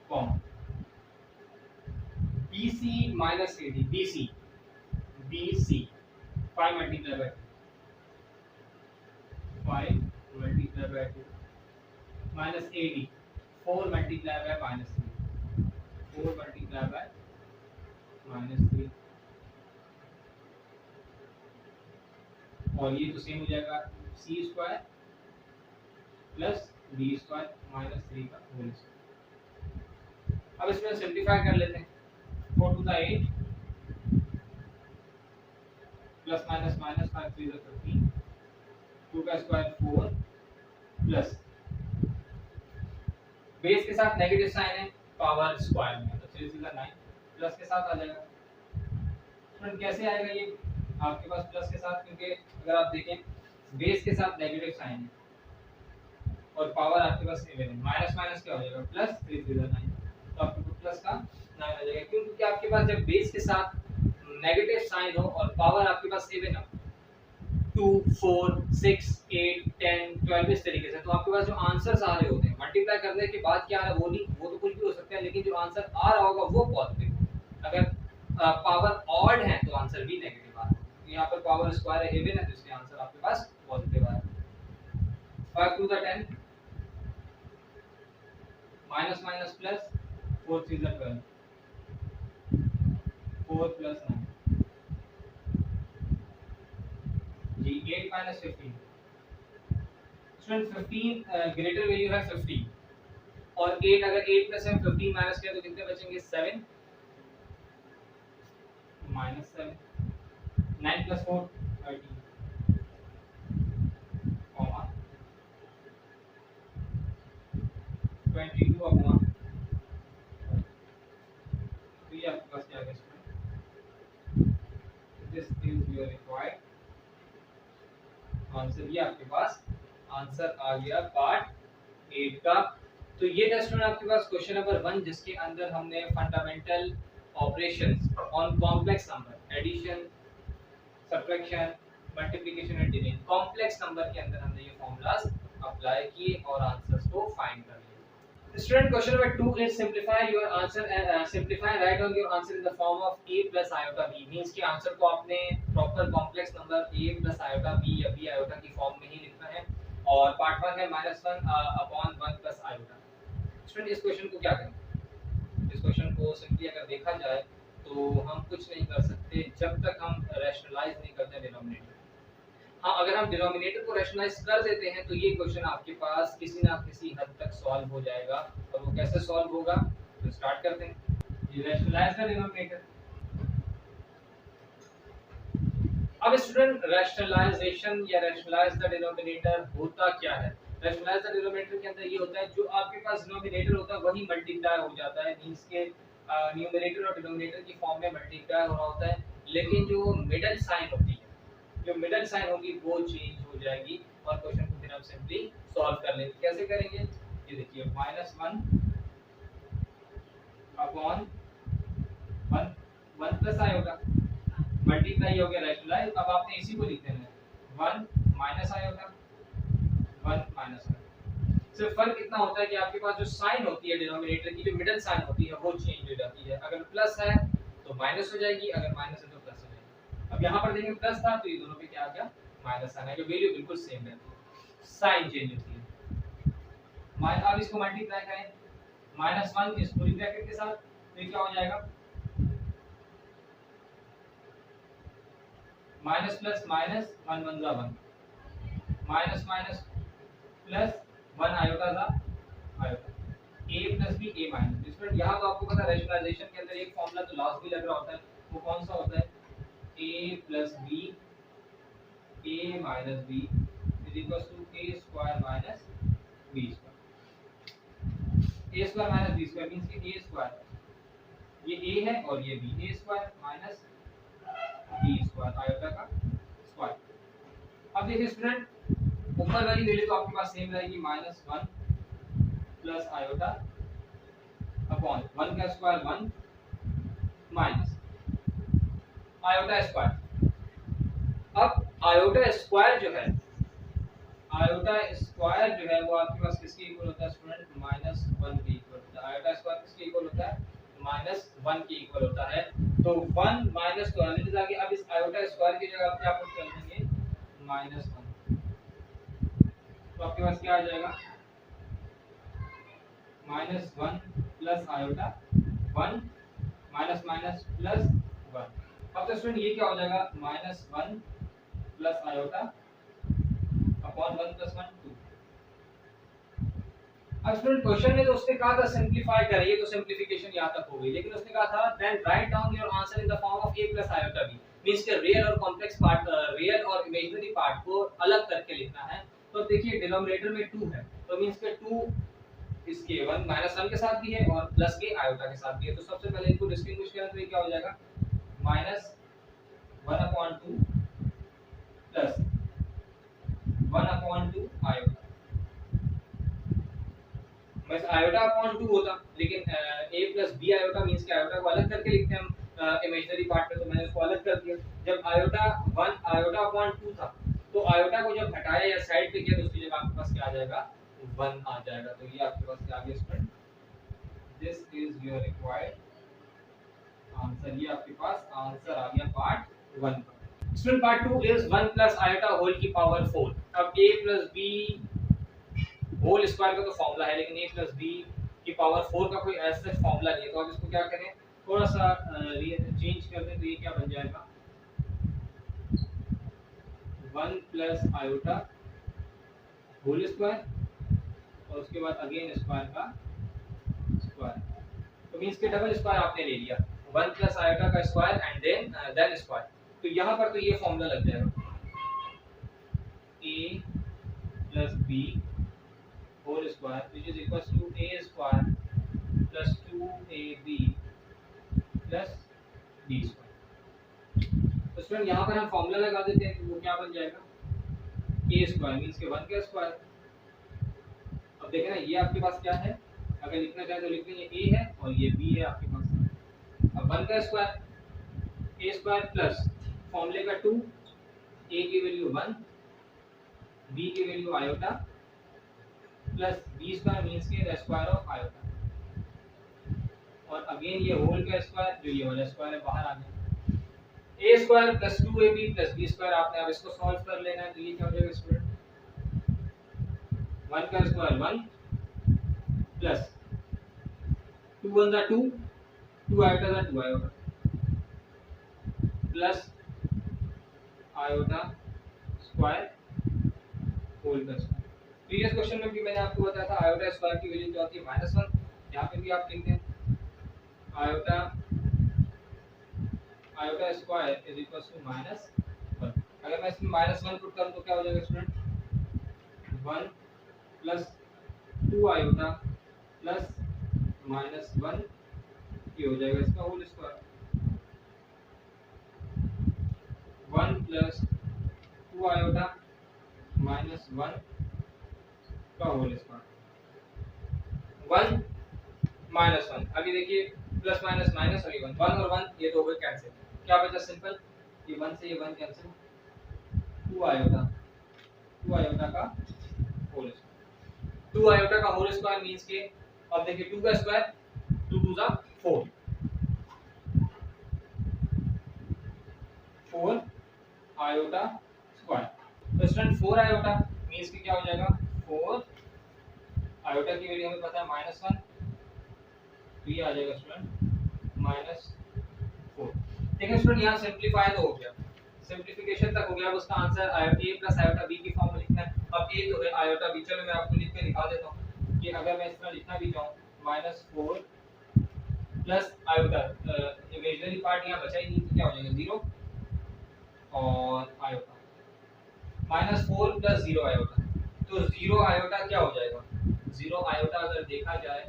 comma BC minus AD, BC 5 multiplied by 5 multiplied by 2 minus AD 4 multiplied by -3, 4 multiplied by -3 और ये तो same हो जाएगा C square plus D square -3 का whole square. अब इसमें simplify कर लेते हैं। 4 to the 8 plus minus 5 3 is 15, 2 का स्क्वायर 4 प्लस बेस के साथ नेगेटिव साइन है पावर स्क्वायर में तो 3 is 9 प्लस के साथ आ जाएगा। फ्रेंड कैसे आएगा ये आपके पास प्लस के साथ, क्योंकि अगर आप देखें बेस के साथ नेगेटिव साइन है और पावर आपके पास इवन है, माइनस माइनस क्या हो जाएगा प्लस 3 is 9 तो आपको प्लस का 9 आ जाएगा, क्योंकि आपके पास जब बेस के साथ नेगेटिव साइन हो और पावर आपके पास इवन हो 2 4 6 8 10 12 इस तरीके से, तो आपके पास जो आंसर्स आ रहे होते हैं मल्टीप्लाई करने के बाद क्या आ रहा है वो नहीं, वो तो कुछ भी हो सकता है, लेकिन जो आंसर आ रहा होगा वो पॉजिटिव। अगर पावर ऑड है तो आंसर भी नेगेटिव आ रहा है। यहाँ पर पावर स्क्वायर है इवन है तो इसलिए आंसर आपके पास पॉजिटिव आ रहा है। 5 to the 10 minus minus plus 4 3 is 12 4 plus 9 जी 8 minus 15 स्टूडेंट 15 ग्रेटर वैल्यू है 15 और 8 अगर 8 प्लस है 15 माइनस किया तो कितने बचेंगे 7 minus 7 9 plus 4 13 comma 22 अपॉन तो ये आपके पास क्या है student, this is your required answer. ये आपके पास आंसर आ गया पार्ट 8 का। तो ये था स्टूडेंट आपके पास क्वेश्चन नंबर 1 जिसके अंदर हमने fundamental operations on complex number addition subtraction multiplication and division complex number के अंदर हमने ये फॉर्मूलाज अप्लाई किए और आंसर्स को फाइंड कर लिया। Student, question number 2 is simplify your answer and simplify write down your answer in the form of a plus iota b means कि आंसर को आपने proper complex number a plus iota b या b iota की form में ही लिखना है और part 1 है -1 upon 1 plus iota। स्टूडेंट इस क्वेश्चन को क्या करें, इस क्वेश्चन को सिंपली अगर देखा जाए तो हम कुछ नहीं कर सकते जब तक हम रैशनलाइज नहीं करते डिनोमिनेटर। हाँ, अगर हम डिनोमिनेटर को रैशनलाइज कर देते हैं तो ये क्वेश्चन आपके पास किसी ना किसी हद तक सॉल्व हो जाएगा। और वो कैसे सॉल्व होगा तो स्टार्ट करते हैं। ये रैशनलाइज द डिनोमिनेटर। अब स्टूडेंट रैशनलाइजेशन या रैशनलाइज द डिनोमिनेटर होता क्या है। रैशनलाइज द डिनोमिनेटर के अंदर ये होता है जो आपके पास डिनोमिनेटर होता है वही मल्टीप्लाई हो जाता है, मींस के न्यूमरेटर और डिनोमिनेटर की फॉर्म में मल्टीप्लाई हो रहा होता है, लेकिन जो मिडिल साइन होती है जो मिडिल साइन होगी वो चेंज हो जाएगी और क्वेश्चन को फिर हम सिंपली सॉल्व कर लेंगे। कैसे करेंगे ये देखिए -1 अपॉन 1 प्लस आई होगा मल्टीप्लाई हो गया रैशनलाइज। अब आपने इसी को लिख देना है 1 माइनस आई होगा 1 माइनस आई। सिर्फ फर्क इतना होता है कि आपके पास जो साइन होती है डिनोमिनेटर की जो मिडिल साइन होती है वो चेंज हो जाती है। अगर प्लस है तो माइनस हो जाएगी, अगर माइनस है तो प्लस हो जाएगी। अब यहाँ पर देखेंगे प्लस था तो ये दोनों पे क्या आ गया माइनस आना है, जो वैल्यू बिल्कुल सेम रहती है, साइन चेंज होती है। अब इसको मल्टीप्लाई करें -1 इस पूरी ब्रैकेट के साथ, तो क्या हो जाएगा माइनस प्लस माइनस 1 1 जा 1 माइनस माइनस प्लस 1 आयोटा जा iota a plus b a minus. Student यहाँ तो आपको पता है रैशनलाइजेशन के अंदर एक फॉर्मूला तो लास्ट भी लग रहा होता है, वो कौन सा होता है a plus b a minus b is equal to a square minus b square. a square minus b square means कि a स्क्वायर ये a है और ये b, a square minus b square iota का स्क्वायर। अब देखिए student ऊपर वाली वैल्यू तो आपके पास सेम रहेगी -1 प्लस आयोटा अपॉन 1 का स्क्वायर 1 माइनस आयोटा स्क्वायर। अब आयोटा स्क्वायर जो है वो आपके पास किसके इक्वल होता है स्टूडेंट -1 के इक्वल होता है। आयोटा स्क्वायर किसके इक्वल होता है -1 के इक्वल होता है। तो 1 माइनस तो अलग आगे, अब इस आयोटा स्क्वायर की जगह पे आप कर देंगे -1, तो आपके पास क्या आ जाएगा -1 plus iota 1 minus minus plus 1। अब तो स्टूडेंट ये क्या हो जाएगा -1 प्लस आयोटा अपॉन 1 प्लस 1 2। अब स्टूडेंट क्वेश्चन में तो उसने कहा था सिंपलीफाई करिए, तो सिंपलीफिकेशन यहाँ तक हो गई, लेकिन उसने कहा था then write down your answer in the form of a plus iota b, means के रियल और कॉम्प्लेक्स पार्ट रियल और इमेजिनरी पार्ट को अलग करके लिखना है। तो देखिए डिनोमिनेटर में 2 है, तो मींस के 2 इसके 1 -1 के साथ भी है और प्लस के आयोटा के साथ भी है। तो सबसे पहले इनको डिस्टिंग्विश करें तो ये क्या हो जाएगा -1/2 प्लस 1/2 आयोटा। बस आयोटा अपॉन 2 होता, लेकिन a plus b iota means के आयोटा को अलग करके लिखते हैं हम इमेजिनरी पार्ट में, तो मैंने उसको अलग कर दिया। जब आयोटा अपॉन 2 था, तो आयोटा को जब हटाया या साइड पे किया तो उसकी जगह आपके पास क्या आ जाएगा 1 आ जाएगा। तो ये आपके पास क्या आ गया student, this is your required answer. ये आपके पास आंसर आ गया पार्ट 1 का। Student part 2 is 1 plus iota whole की पावर 4। अब a plus b whole square का तो फॉर्मूला है, लेकिन a प्लस b की पावर 4 का कोई ऐसा फॉर्मूला नहीं है। तो अब इसको क्या करें, थोड़ा सा चेंज कर दें, तो ये क्या बन जाएगा 1 प्लस आयोटा होल स्क्वायर और उसके बाद अगेन स्क्वायर का स्क्वायर। तो मींस के डबल स्क्वायर आपने ले लिया, 1 प्लस आयोटा का स्क्वायर एंड देन स्क्वायर। तो यहाँ पर तो ये फॉर्मूला लग जाएगा a plus b whole square which is equal to a square plus 2ab plus b square. तो स्टूडेंट यहाँ पर हम फॉर्मूला लगा देते हैं, तो वो क्या बन जाएगा a स्क्वायर मींस के 1 का स्क्वायर। अब देखें ना ये आपके पास क्या है, अगर लिखना चाहे तो लिख लेंगे a है और ये b है आपके पास। अब 1 का स्क्वायर a स्क्वायर प्लस फॉर्मूले का 2, a की वैल्यू 1 b की value iota plus b square means के द स्क्वायर ऑफ आयोटा और अगेन ये होल का स्क्वायर जो ये वाला स्क्वायर है बाहर आ गया। a square plus 2ab plus b square आपने अब इसको सॉल्व कर लेना है। तो ये क्या हो जाएगा स्टूडेंट 1 का स्क्वायर 1 प्लस 2 1 दा 2 2 आयोटा दा 2 iota plus iota square whole का स्क्वायर। प्रीवियस क्वेश्चन में भी मैंने आपको बताया था आयोटा स्क्वायर की वैल्यू जो आती है -1, यहाँ पे भी आप लिख दें iota square is equal to -1। अगर मैं इसमें -1 पुट करूं तो क्या हो जाएगा स्टूडेंट 1 प्लस 2 आयोटा प्लस -1 ये हो जाएगा इसका होल स्क्वायर। 1 प्लस 2 आयोटा -1 का होल स्क्वायर 1 -1। अभी देखिए प्लस माइनस माइनस और ये 1 1 और 1 ये दो हो कैंसिल, क्या बचा सिंपल, ये 1 से ये 1 कैंसिल, 2 आयोटा का होल स्क्वायर। 2 आयोटा का होल स्क्वायर मींस के अब देखिए 2 का स्क्वायर 2 2 जा 4 4 आयोटा स्क्वायर। तो स्टूडेंट 4 आयोटा मींस के क्या हो जाएगा 4 आयोटा की वैल्यू हमें पता है -1, तो ये आ जाएगा स्टूडेंट -4। देखिए स्टूडेंट यहाँ सिंपलीफाई तो हो गया, सिंपलीफिकेशन तक हो गया। अब उसका answer iota a plus iota b की फॉर्म में लिखना है। अब a तो है आयोटा b, चलो मैं आपको लिख के दिखा देता हूँ कि अगर मैं इस तरह लिखना भी चाहूँ -4 प्लस आयोटा, इमेजिनरी पार्ट यहाँ बचा ही नहीं तो क्या हो जाएगा 0 और आयोटा, -4 प्लस 0 आयोटा, तो 0 आयोटा क्या हो जाएगा, 0 आयोटा अगर देखा जाए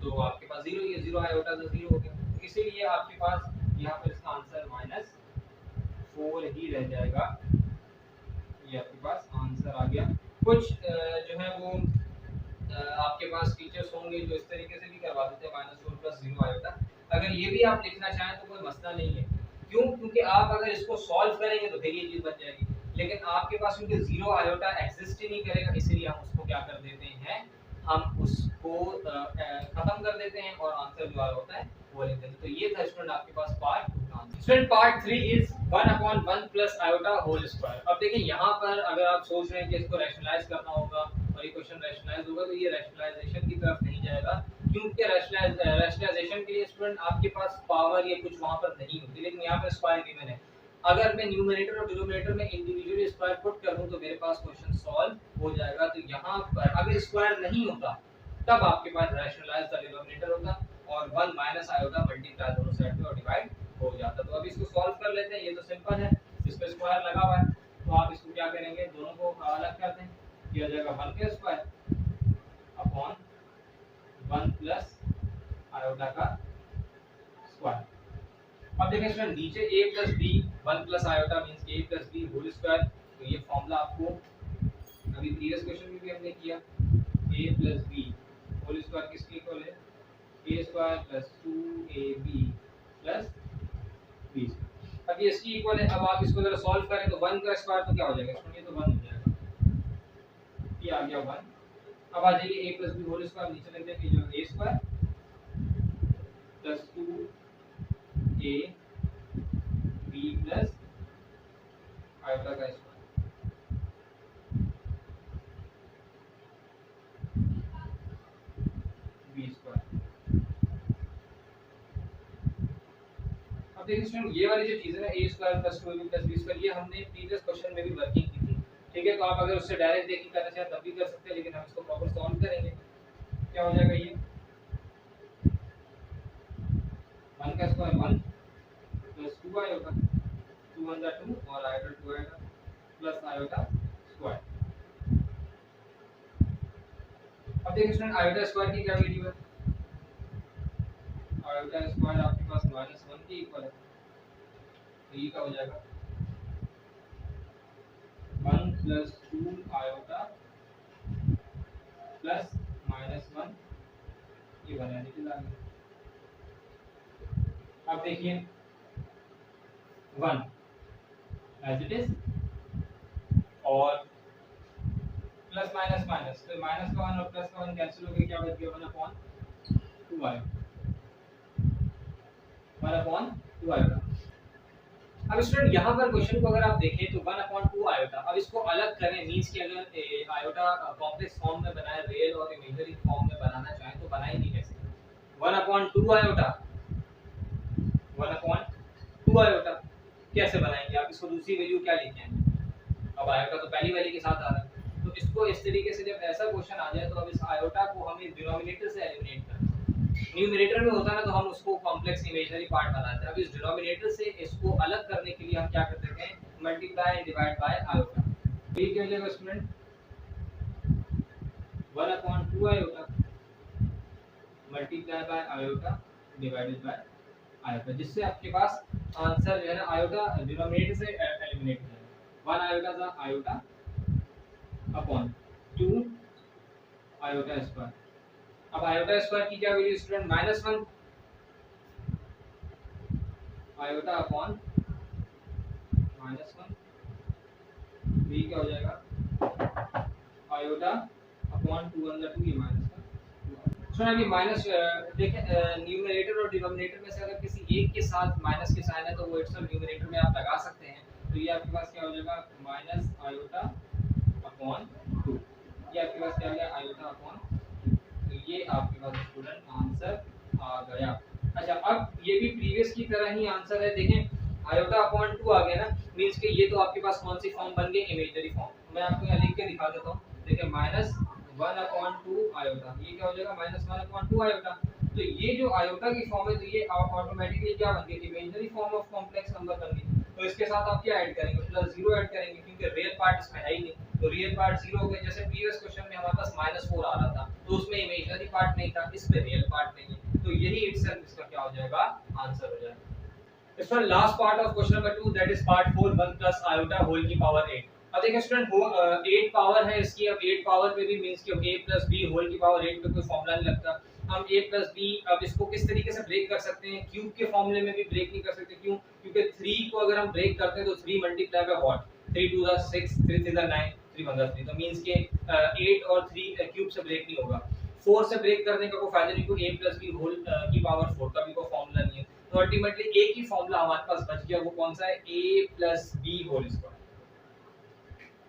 तो आपके पास 0 ही है, 0 आयोटा तो 0 हो गया, इसीलिए आपके पास यहाँ पर इसका आंसर -4 ही रह जाएगा। ये आपके पास आंसर आ गया। कुछ जो है वो आपके पास टीचर्स होंगे जो इस तरीके से भी करवा देते हैं -4 प्लस 0 आयोटा। अगर ये भी आप लिखना चाहें तो कोई मसला नहीं है, क्यों, क्योंकि आप अगर इसको सॉल्व करेंगे तो फिर ये चीज बन जाएगी, लेकिन आपके पास क्योंकि 0 आयोटा एग्जिस्ट ही नहीं करेगा, इसीलिए हम उसको क्या कर देते हैं, हम उसको खत्म कर देते हैं और आंसर जो आ होता है वो लिख देते हैं। तो ये था स्टूडेंट आपके पास पार्ट 2 का answer. Student part 3 is 1/1 plus iota whole square. अब देखिए यहाँ पर अगर आप सोच रहे हैं कि इसको रैशनलाइज करना होगा और ये क्वेश्चन रैशनलाइज होगा, तो ये रैशनलाइजेशन की तरफ नहीं जाएगा, क्योंकि रैशनलाइजेशन के लिए स्टूडेंट आपके पास पावर या कुछ वहां पर नहीं होती, लेकिन यहाँ पर स्क्वायर गिवन है। अगर मैं न्यूमरेटर और डिनोमिनेटर में इंडिविजुअली स्क्वायर पुट कर दूं तो मेरे पास क्वेश्चन सॉल्व हो जाएगा। तो यहाँ पर अगर स्क्वायर नहीं होता तब आपके पास रैशनलाइज द डिनोमिनेटर होता और 1 माइनस आयोटा मल्टीप्लाई दोनों साइड पे और डिवाइड हो जाता। तो अब इसको सॉल्व कर लेते हैं, ये तो सिंपल है, इस पे स्क्वायर लगा हुआ है, तो आप इसको क्या करेंगे, दोनों को अलग कर दें, किया जाएगा 1 का स्क्वायर अपॉन 1 प्लस आयोटा का स्क्वायर। अब देखिए स्टूडेंट नीचे a plus b 1 plus iota means a plus b whole square, तो ये फॉर्मूला आपको अभी प्रीवियस क्वेश्चन में भी हमने किया, a plus b whole square किसके इक्वल है, a square plus 2ab plus b। अब ये इसकी इक्वल है। अब आप इसको जरा सॉल्व करें तो 1 का स्क्वायर तो क्या हो जाएगा स्टूडेंट, ये तो 1 हो जाएगा, ये आ गया 1। अब आ जाइए a plus b whole square, नीचे लिख देंगे जो a square plus 2a b plus iota का स्क्वायर। b square. अब देखिए स्टूडेंट ये वाली जो चीजें है a square plus 2ab plus b square, ये हमने प्रीवियस क्वेश्चन में भी वर्किंग की थी, ठीक है। तो आप अगर उससे डायरेक्ट देख के करना चाहें तब भी कर सकते हैं, लेकिन हम इसको प्रॉपर सॉल्व करेंगे। क्या हो जाएगा, ये 1 का स्क्वायर 1 प्लस 2 आयोटा, 2 1 2 और iota 2 iota plus iota square. अब देखिए स्टूडेंट आयोटा स्क्वायर की क्या वैल्यू है, आयोटा स्क्वायर आपके पास -1 के इक्वल है, तो ये क्या हो जाएगा 1 प्लस 2 आयोटा प्लस -1, ये बनाने के लिए। अब देखिए 1 एज इट इज और प्लस माइनस माइनस, तो माइनस का 1 और प्लस का 1 कैंसिल हो गया, क्या बच गया 1/2 आएगा, 1/2 आएगा। अब स्टूडेंट यहाँ पर क्वेश्चन को अगर आप देखें तो 1/2 आयोटा, अब इसको अलग करें मींस कि अगर आयोटा कॉम्प्लेक्स फॉर्म में बनाए, रियल और इमेजिनरी फॉर्म में बनाना चाहें तो बनाएंगे कैसे, 1/2 आयोटा, 1/2 आयोटा कैसे बनाएंगे आप, इसको दूसरी वैल्यू क्या लेके आएंगे, अब आयोटा तो पहली वैल्यू के साथ आ रहा है, तो इसको इस तरीके से जब ऐसा क्वेश्चन आ जाए तो अब इस आयोटा को हमें डिनोमिनेटर से एलिमिनेट करना है। न्यूमरेटर में होता है ना तो हम उसको कॉम्प्लेक्स इमेजिनरी पार्ट बनाते हैं, अब इस डिनोमिनेटर से इसको अलग करने के लिए हम क्या कर देते हैं, multiply and divide by iota. तो ये क्या हो जाएगा student 1/2 iota multiply bye iota divided by iota, जिससे आपके पास आंसर जो है ना आयोटा डिनोमिनेटर से एलिमिनेट हो जाएगा। 1 आयोटा का आयोटा अपॉन 2 आयोटा स्क्वायर। अब आयोटा स्क्वायर की क्या वैल्यू स्टूडेंट, -1 आयोटा अपॉन -1, ये क्या हो जाएगा आयोटा अपॉन 2 1 2, ये माइनस का। सुना अभी माइनस देखें न्यूमरेटर और डिनोमिनेटर में से अगर किसी एक के साथ माइनस के साइन है तो वो इट्सल्फ न्यूमरेटर में आप लगा सकते हैं, तो ये आपके पास क्या हो जाएगा माइनस आयोटा अपॉन 2, ये आपके पास क्या आ गया आयोटा अपॉन 2। ये आपके पास स्टूडेंट आंसर आ गया। अच्छा, अब ये भी प्रीवियस की तरह ही आंसर है। देखें आयोटा अपॉन 2 आ गया ना, मींस कि ये तो आपके पास कौन सी फॉर्म बन गई, इमेजिनरी फॉर्म। मैं आपको यहाँ लिख के दिखा देता हूँ। देखिए -1/2 आयोटा, ये क्या हो जाएगा -1/2 आयोटा। तो ये जो आयोटा की फॉर्म है तो ये ऑटोमेटिकली क्या बन गई, imaginary form of complex number बन गई। तो इसके साथ आप क्या ऐड करेंगे, +0 ऐड करेंगे, क्योंकि रियल पार्ट इसमें है ही नहीं। तो रियल पार्ट 0 हो गया। जैसे प्रीवियस क्वेश्चन में हमारे पास -4 आ रहा था तो उसमें इमेजिनरी पार्ट नहीं था, इसमें रियल पार्ट नहीं है, तो यही इटसेल्फ इसका क्या हो जाएगा, आंसर हो जाएगा। इस पर last part of question number 2, that is part 4, 1 plus iota whole की पावर 8। अब देखिए स्टूडेंट 8 पावर है इसकी। अब 8 पावर पे भी मींस कि a प्लस b होल की पावर 8 पे कोई फॉर्मूला नहीं लगता। हम a प्लस b अब इसको किस तरीके से ब्रेक कर सकते हैं, क्यूब के फॉर्मूले में भी ब्रेक नहीं कर सकते। क्यों? क्योंकि 3 को अगर हम ब्रेक करते हैं तो 3 मल्टीप्लाई बाय व्हाट, 3 2 6, 3 3 9, 3 1 3, तो मींस के 8 और 3 क्यूब से ब्रेक नहीं होगा। 4 से ब्रेक करने का कोई फायदा नहीं, क्योंकि a प्लस b होल की पावर 4 का भी कोई फॉर्मूला नहीं है। तो अल्टीमेटली एक ही फॉर्मूला हमारे पास बच गया, वो कौन सा है, a plus b whole square.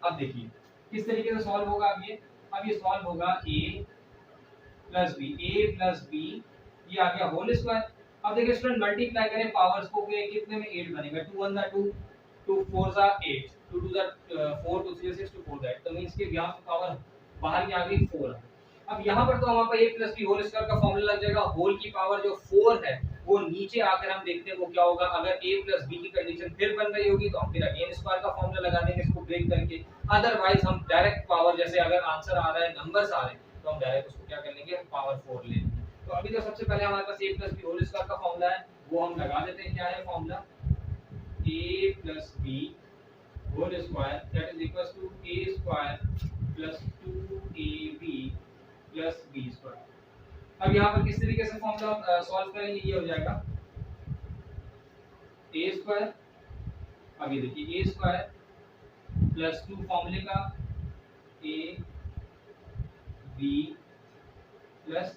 अब देखिए किस तरीके से सॉल्व होगा। अब ये सॉल्व होगा a प्लस b, ये आ गया होल स्क्वायर। अब देखिए स्टूडेंट मल्टीप्लाई करें पावर्स को, कितने में 8 बनेगा, 2 1 2, 2 4 8, 2 2 4, 2 3 6, 2 4 दैट, तो मींस के यहाँ पे पावर बाहर की आ गई 4। अब यहाँ पर तो हमारे पास a plus b whole square का फॉर्मूला लग जाएगा। होल की पावर जो 4 है वो नीचे आकर हम देखते हैं वो क्या होगा। अगर a प्लस b की कंडीशन फिर बन रही होगी तो हम फिर अगेन स्क्वायर का फॉर्मूला लगा देंगे इसको ब्रेक करके। अदरवाइज हम डायरेक्ट पावर, जैसे अगर आंसर आ रहा है, नंबर्स आ रहे हैं, तो हम डायरेक्ट उसको क्या कर लेंगे, पावर 4 ले लेंगे। तो अभी तो सबसे पहले हमारे पास a plus b whole square का फॉर्मूला है, वो हम लगा देते हैं। क्या है formula, a plus b whole square that is equals to a square plus 2ab plus b square. अब यहाँ पर किस तरीके से फॉर्मूला सॉल्व करेंगे, ये हो जाएगा a स्क्वायर, अब ये देखिए a स्क्वायर प्लस 2 फॉर्मूले का a b plus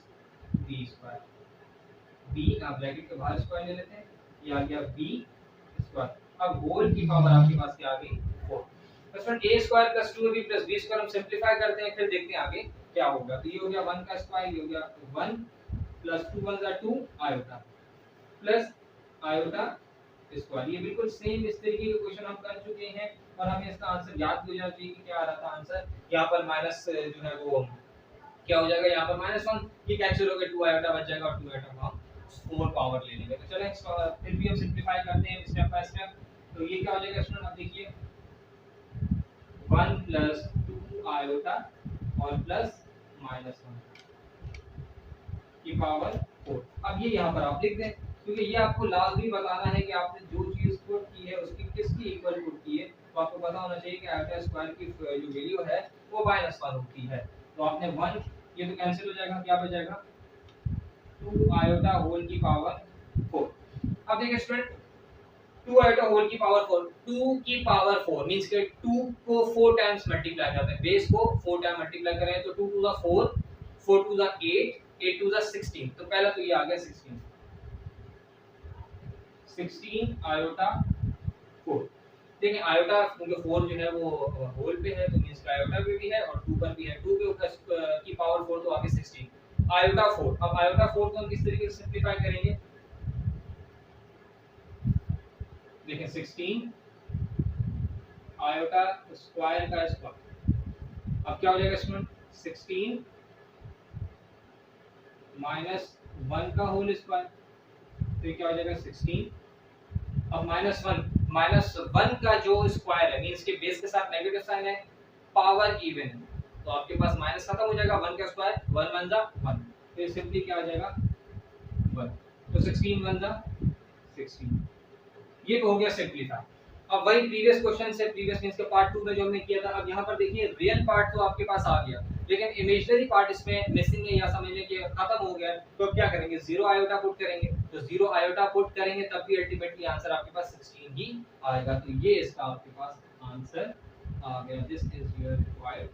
b square, b आप ब्रैकेट के बाहर स्क्वायर ले लेते हैं, ये आ गया b स्क्वायर। अब होल की पावर आपके पास क्या आ गई, 4। Student a square plus 2ab plus b square हम सिंपलीफाई करते हैं, फिर देखते हैं आगे क्या होगा। तो ये हो गया 1 का स्क्वायर, ये हो गया 1 plus 2 1 2 iota plus iota square. ये बिल्कुल सेम इस तरीके के क्वेश्चन हम कर चुके हैं और हमें इसका आंसर याद हो जाना चाहिए कि क्या आ रहा था आंसर। यहाँ पर माइनस जो है वो क्या हो जाएगा, यहाँ पर -1, ये कैंसिल हो गया, 2 आयोटा बच जाएगा और 2 आयोटा को हम 4 पावर ले लेंगे। तो चलें फिर भी हम सिंपलीफाई करते हैं स्टेप बाय स्टेप। तो ये क्या हो जाएगा स्टूडेंट, अब देखिए 1 प्लस 2 आयोटा और प्लस -1 की पावर 4। अब ये यहाँ पर आप लिख दें, क्योंकि ये आपको लाजमी बताना है कि आपने जो चीज पुट की है उसकी किसकी इक्वल पुट की है। तो आपको पता होना चाहिए कि आयोटा स्क्वायर की जो वैल्यू है वो -1 होती है। तो आपने 1, ये तो कैंसिल हो जाएगा, क्या बच जाएगा 2 आयोटा होल की पावर 4। अब देखिए स्टूडेंट 2 आयोटा होल की पावर 4, 2 की पावर 4 मींस के 2 को 4 टाइम्स मल्टीप्लाई करते हैं, बेस को 4 टाइम मल्टीप्लाई करें तो 2 2 दा 4, 4 2 दा 8, 8 2 दा 16। तो पहला तो ये आ गया 16 आयोटा 4। देखिए आयोटा क्योंकि 4 जो है वो होल पे है तो मींस का आयोटा पे भी है और 2 पर भी है, 2 के ऊपर की पावर 4 तो आगे 16 आयोटा 4। अब आयोटा 4 को हम किस तरीके से सिंपलीफाई करेंगे, देखिए 16 आयोटा स्क्वायर का स्क्वायर, अब क्या हो जाएगा स्टूडेंट 16 -1 का होल स्क्वायर, तो ये क्या हो जाएगा 16। अब -1 का जो स्क्वायर है मींस के बेस के साथ नेगेटिव साइन है, पावर इवन है, तो आपके पास माइनस खत्म हो जाएगा, 1 का स्क्वायर 1 1 जा 1, तो ये सिंपली क्या आ जाएगा 1। तो 16 1 जा 16, ये तो हो गया सिंपलीफाई। अब वही प्रीवियस क्वेश्चन से, प्रीवियस मींस के पार्ट 2 में जो हमने किया था, अब यहाँ पर देखिए रियल पार्ट तो आपके पास आ गया लेकिन इमेजिनरी पार्ट इसमें मिसिंग है या समझ लें कि खत्म हो गया। तो अब क्या करेंगे, 0 आयोटा पुट करेंगे, तो 0 आयोटा पुट करेंगे तब भी अल्टीमेटली आंसर आपके पास 16 ही आएगा। तो ये इसका आपके पास आंसर आ गया, this is your required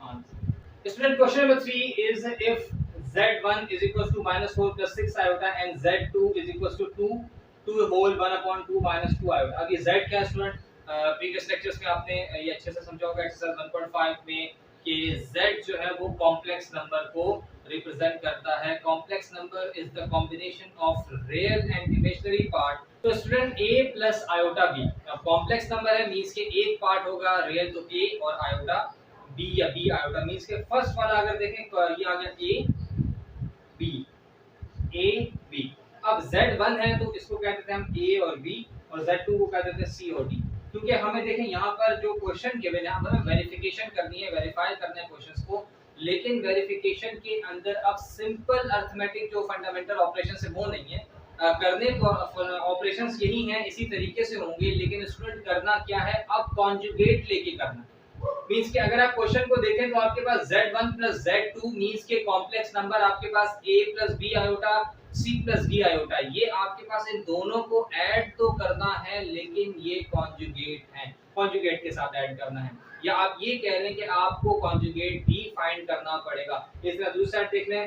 answer. Student question number 3 is if z1 is equals to -4 plus 6 iota and z2 is equals to 2 whole 1/2 minus 2 iota। अब ये z क्या है स्टूडेंट, प्रीवियस लेक्चर्स में आपने ये अच्छे से समझा होगा एक्सरसाइज 1.5 में कि z जो है वो कॉम्प्लेक्स नंबर को रिप्रेजेंट करता है। Complex number is the combination of real and imaginary part. तो स्टूडेंट ए प्लस आयोटा बी, अब कॉम्प्लेक्स नंबर है मींस के एक पार्ट होगा रियल तो ए और आयोटा बी, या बी आयोटा मींस के फर्स्ट वाला अगर देखें तो ये आ गया ए बी, ए बी। अब Z1 है तो इसको कह देते हैं हम ए और बी, और Z2 को कह देते हैं सी और डी। क्योंकि हमें देखें यहाँ पर जो क्वेश्चन गिवन है हमें वेरिफिकेशन करनी है, वेरीफाई करना है क्वेश्चंस को, लेकिन वेरिफिकेशन के अंदर अब सिंपल अरिथमेटिक जो फंडामेंटल ऑपरेशन है वो नहीं है। करने तो ऑपरेशंस यही हैं, इसी तरीके से होंगे, लेकिन स्टूडेंट करना क्या है, अब कॉन्जुगेट लेके करना। मींस कि अगर आप क्वेश्चन को देखें तो आपके पास Z1 प्लस Z2 मींस के कॉम्प्लेक्स नंबर आपके पास A plus B iota C plus D iota, ये आपके पास इन दोनों को ऐड तो करना है लेकिन ये कॉन्जुगेट है, कॉन्जुगेट के साथ ऐड करना है, या आप ये कह लें कि आपको कॉन्जुगेट भी फाइंड करना पड़ेगा। इस तरह दूसरी साइड देख लें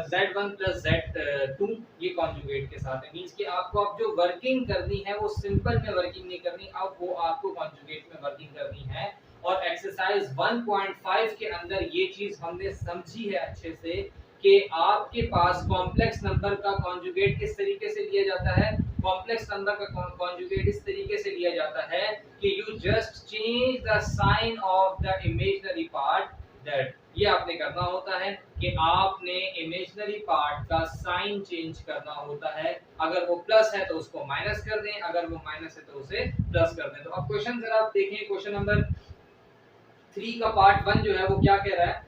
Z1 प्लस Z2 ये कॉन्जुगेट के साथ है, मींस कि आपको अब जो वर्किंग करनी है वो सिंपल में वर्किंग नहीं करनी, अब वो आपको कॉन्जुगेट में वर्किंग करनी है। और एक्सरसाइज 1.5 के अंदर ये चीज हमने समझी है अच्छे से कि आपके पास कॉम्प्लेक्स नंबर का कॉन्जुगेट किस तरीके से लिया जाता है। कॉम्प्लेक्स नंबर का कॉन्जुगेट इस तरीके से लिया जाता है कि you just change the sign of the imaginary part, that ये आपने करना होता है कि आपने इमेजिनरी पार्ट का साइन चेंज करना होता है। अगर वो प्लस है तो उसको माइनस कर दें, अगर वो माइनस है तो उसे प्लस कर दें। तो अब क्वेश्चन जरा आप देखें, क्वेश्चन नंबर 3 का पार्ट 1 जो है वो क्या कह रहा है,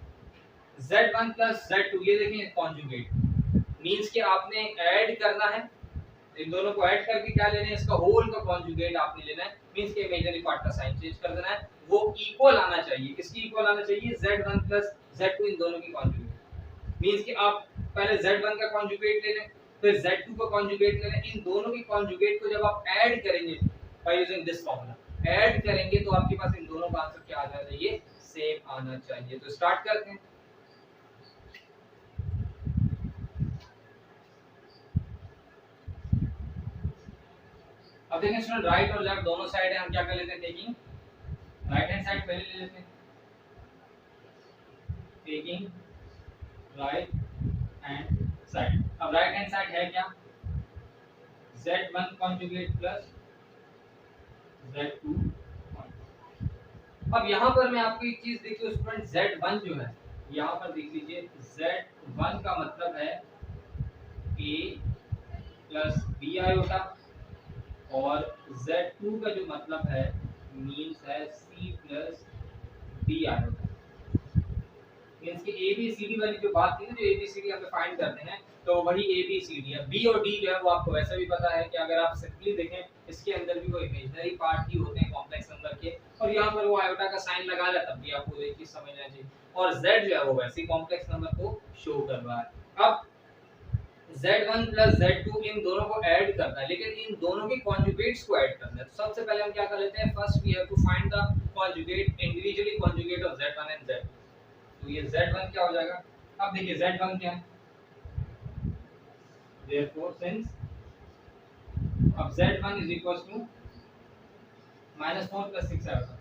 Z1 प्लस Z2, ये देखें कॉन्जुगेट मींस कि आपने ऐड करना है, इन दोनों को ऐड करके क्या लेना है, इसका होल का कॉन्जुगेट आपने लेना है, मींस के इमेजिनरी पार्ट का साइन चेंज कर देना है, वो इक्वल आना चाहिए। किसकी इक्वल आना चाहिए, Z1 प्लस Z2 इन दोनों की कॉन्जुगेट, मींस कि आप पहले Z1 का कॉन्जुगेट ले लें फिर Z2 का कॉन्जुगेट ले लें, इन दोनों की कॉन्जुगेट को जब आप ऐड करेंगे by using this formula, add करेंगे तो आपके पास इन दोनों का आंसर क्या आ जाना चाहिए, सेम आना चाहिए। तो स्टार्ट करते हैं। अब देखें स्टूडेंट राइट और लेफ्ट दोनों साइड है, हम क्या कर लेते हैं, टेकिंग राइट हैंड साइड पहले ले लेते हैं, टेकिंग राइट हैंड साइड। अब राइट हैंड साइड है क्या, Z1 कॉन्जुगेट प्लस Z2। अब यहाँ पर मैं आपको एक चीज देखिए स्टूडेंट, Z1 जो है यहाँ पर देख लीजिए, Z1 का मतलब है A प्लस बी आयोटा, और Z2 का जो मतलब है मीन्स है C plus D iota. Means कि ABCD वाली जो बात थी ना, जो ABCD हम फाइंड करते हैं तो वही ABCD है। B और D जो है वो आपको वैसे भी पता है कि अगर आप सिंपली देखें इसके अंदर भी वो इमेजिनरी पार्ट ही होते हैं कॉम्प्लेक्स नंबर के, और यहाँ पर वो आयोटा का साइन लगा रहा तब भी आपको एक चीज समझना चाहिए, और Z जो है वो वैसे कॉम्प्लेक्स नंबर को शो कर रहा है। अब Z1 प्लस Z2 इन दोनों को ऐड करना है, लेकिन इन दोनों के कॉन्जुगेट्स को ऐड करना है। तो सबसे पहले हम क्या कर लेते हैं, first we have to find the conjugate individually conjugate of Z1 and Z2। तो ये Z1 क्या हो जाएगा, अब देखिए Z1 क्या है, therefore since अब Z1 is equals to -4 plus 6 आएगा।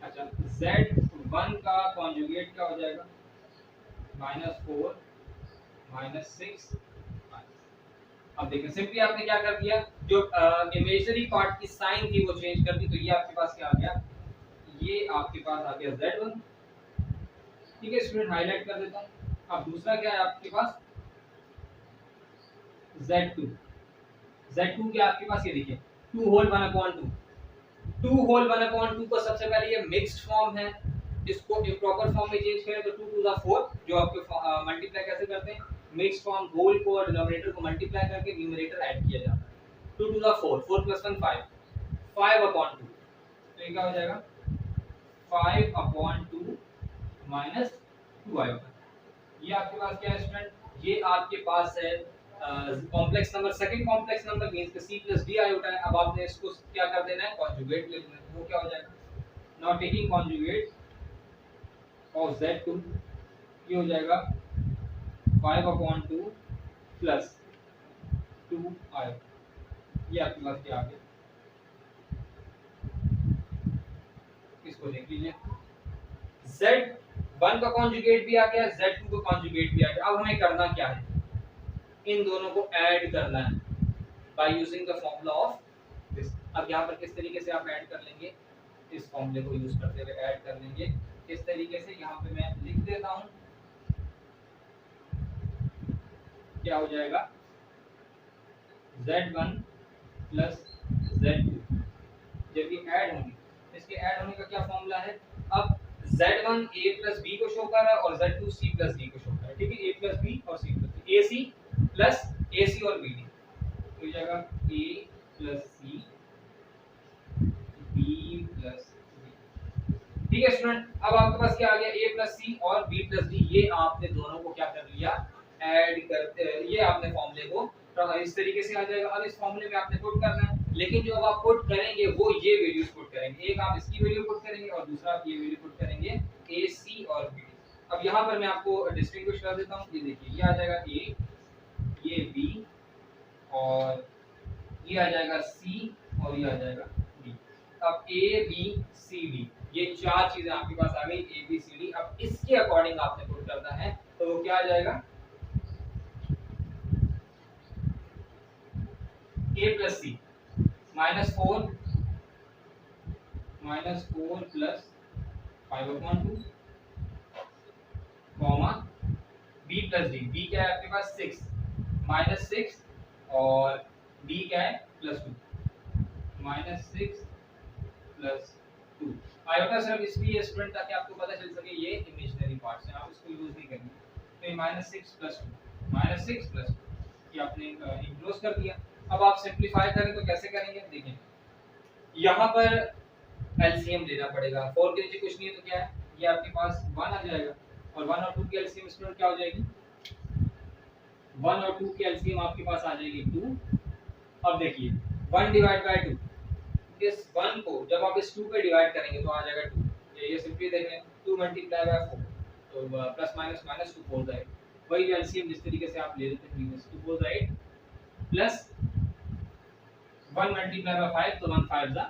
अच्छा Z1 का कॉन्जुगेट क्या हो जाएगा, -4 -6। अब देखिए सिंपली आपने क्या कर दिया, जो इमेजिनरी पार्ट की साइन थी वो चेंज कर दी, तो ये आपके पास क्या आ गया, ये आपके पास आ गया Z1। ठीक है स्टूडेंट, हाईलाइट कर देता हूं। अब दूसरा क्या है आपके पास, Z2। Z2 क्या आपके पास, ये देखिए 2 होल 1/2, 2 होल 1/2 को सबसे पहले ये मिक्स्ड फॉर्म है, इसको एक प्रॉपर फॉर्म में चेंज करें तो 2 टू द 4, जो आपके मल्टीप्लाई कैसे करते हैं, मिक्स्ड फॉर्म होल को और डिनोमिनेटर को मल्टीप्लाई करके न्यूमरेटर ऐड किया जाता है। 2 टू द 4, 4 + 1 5, 5/2, तो ये क्या हो जाएगा 5/2 माइनस 2 आएगा। ये आपके पास क्या है स्टूडेंट, ये आपके पास है complex number, second complex number means कि C प्लस D आयोटा है। अब आपने इसको क्या कर देना है, कॉन्जुगेट ले लेना है, वो क्या हो जाएगा, now taking conjugate of Z2, ये हो जाएगा 5/2 प्लस 2 आयोटा। ये आपके पास क्या आ गया, इसको देख लीजिए, Z Z1 का कॉन्जुगेट भी आ गया, Z2 का कॉन्जुगेट भी आ गया। अब हमें करना क्या है, इन दोनों को ऐड करना है by using the formula of this. अब यहाँ पर किस तरीके से आप ऐड कर लेंगे, इस फॉर्मूले को यूज करते हुए ऐड कर लेंगे। किस तरीके से, यहाँ पे मैं लिख देता हूँ, क्या हो जाएगा Z1 प्लस Z2 जब ये ऐड होंगे, इसके ऐड होने का क्या फॉर्मूला है, अब Z1 A प्लस B को शो कर रहा है और Z2 C प्लस D को शो कर रहा है, ठीक है, A प्लस B और C plus D, AC plus AC और BD, तो जाएगा A plus C B plus D, ठीक है स्टूडेंट। अब आपके पास क्या आ गया, A प्लस C और B प्लस D, ये आपने दोनों को क्या कर लिया, ऐड करते, ये आपने फॉर्मूले को तो इस तरीके से आ जाएगा। अब इस फॉर्मूले में आपने पुट करना है, लेकिन जो अब आप पुट करेंगे वो ये वैल्यूज पुट करेंगे, एक आप इसकी वैल्यू पुट करेंगे और दूसरा आप ये वैल्यू पुट करेंगे, ए सी और बी। अब यहाँ पर मैं आपको डिस्टिंग्विश कर देता हूँ, ये देखिए, ये आ जाएगा ए, ये बी और ये आ जाएगा सी और ये आ जाएगा डी। अब ए बी सी डी, ये चार चीजें आपके पास आ गई, ए बी सी डी। अब इसके अकॉर्डिंग आपने पुट करना है, तो वो क्या आ जाएगा, a प्लस सी -4 प्लस 5/2 comma b plus D, b क्या है आपके पास 6 और d क्या है +2 -6 +2। आयोटा सिर्फ इसलिए स्टूडेंट ताकि आपको पता चल सके ये इमेजिनरी पार्ट्स हैं, आप इसको यूज नहीं करेंगे, तो ये -6 + 2 ये आपने इंक्लोज कर दिया। अब आप सिंपलीफाई करें तो कैसे करेंगे, देखिए यहाँ पर एलसीएम लेना पड़ेगा, 4 के नीचे कुछ नहीं है तो क्या है, ये आपके पास 1 आ जाएगा और 1 और 2 की एलसीएम स्टूडेंट क्या हो जाएगी, 1 और 2 की एलसीएम आपके पास आ जाएगी 2। अब देखिए 1 डिवाइड बाय 2, इस 1 को जब आप इस 2 पे डिवाइड करेंगे तो आ जाएगा 2, ये सिंपली देखें 2 मल्टीप्लाई बाय 4, तो प्लस माइनस माइनस 2 4 8, वही एलसीएम जिस तरीके से आप ले लेते हैं प्रीवियस 2 4 8 प्लस 1 मल्टीप्लाई बाय 5, तो 1 5 जा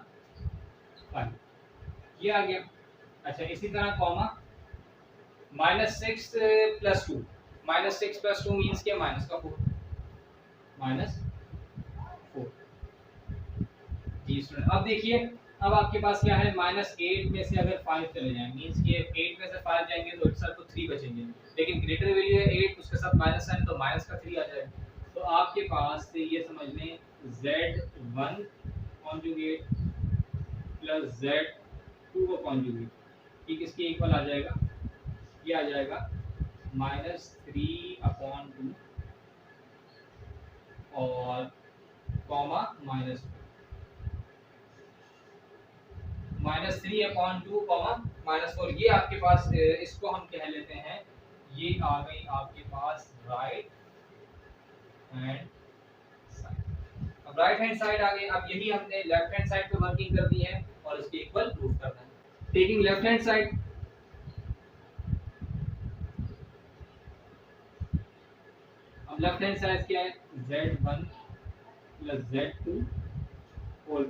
5, ये आ गया। अच्छा इसी तरह कॉमा -6 + 2, -6 + 2 मींस क्या, माइनस का 4, -4 जी स्टूडेंट। अब देखिए, अब आपके पास क्या है, -8 में से अगर 5 चले जाएं, मींस कि 8 में से 5 जाएंगे तो इटसेल्फ तो 3 बचेंगे, लेकिन ग्रेटर वैल्यू है 8, उसके साथ माइनस साइन, तो माइनस का 3 आ जाएगा। तो आपके पास से ये समझ लें Z1 कॉन्जुगेट प्लस Z2 का कॉन्जुगेट, ये किसके इक्वल आ जाएगा, ये आ जाएगा -3/2 और कॉमा -3/2 -4, ये आपके पास, इसको हम कह लेते हैं, ये आ गई आपके पास राइट हैंड साइड। अब राइट हैंड साइड आ गई, अब यही हमने लेफ्ट हैंड साइड पे वर्किंग कर दी है और इसके इक्वल प्रूफ करना है। टेकिंग लेफ्ट हैंड साइड, अब लेफ्ट हैंड साइड क्या है, Z1 + Z2 whole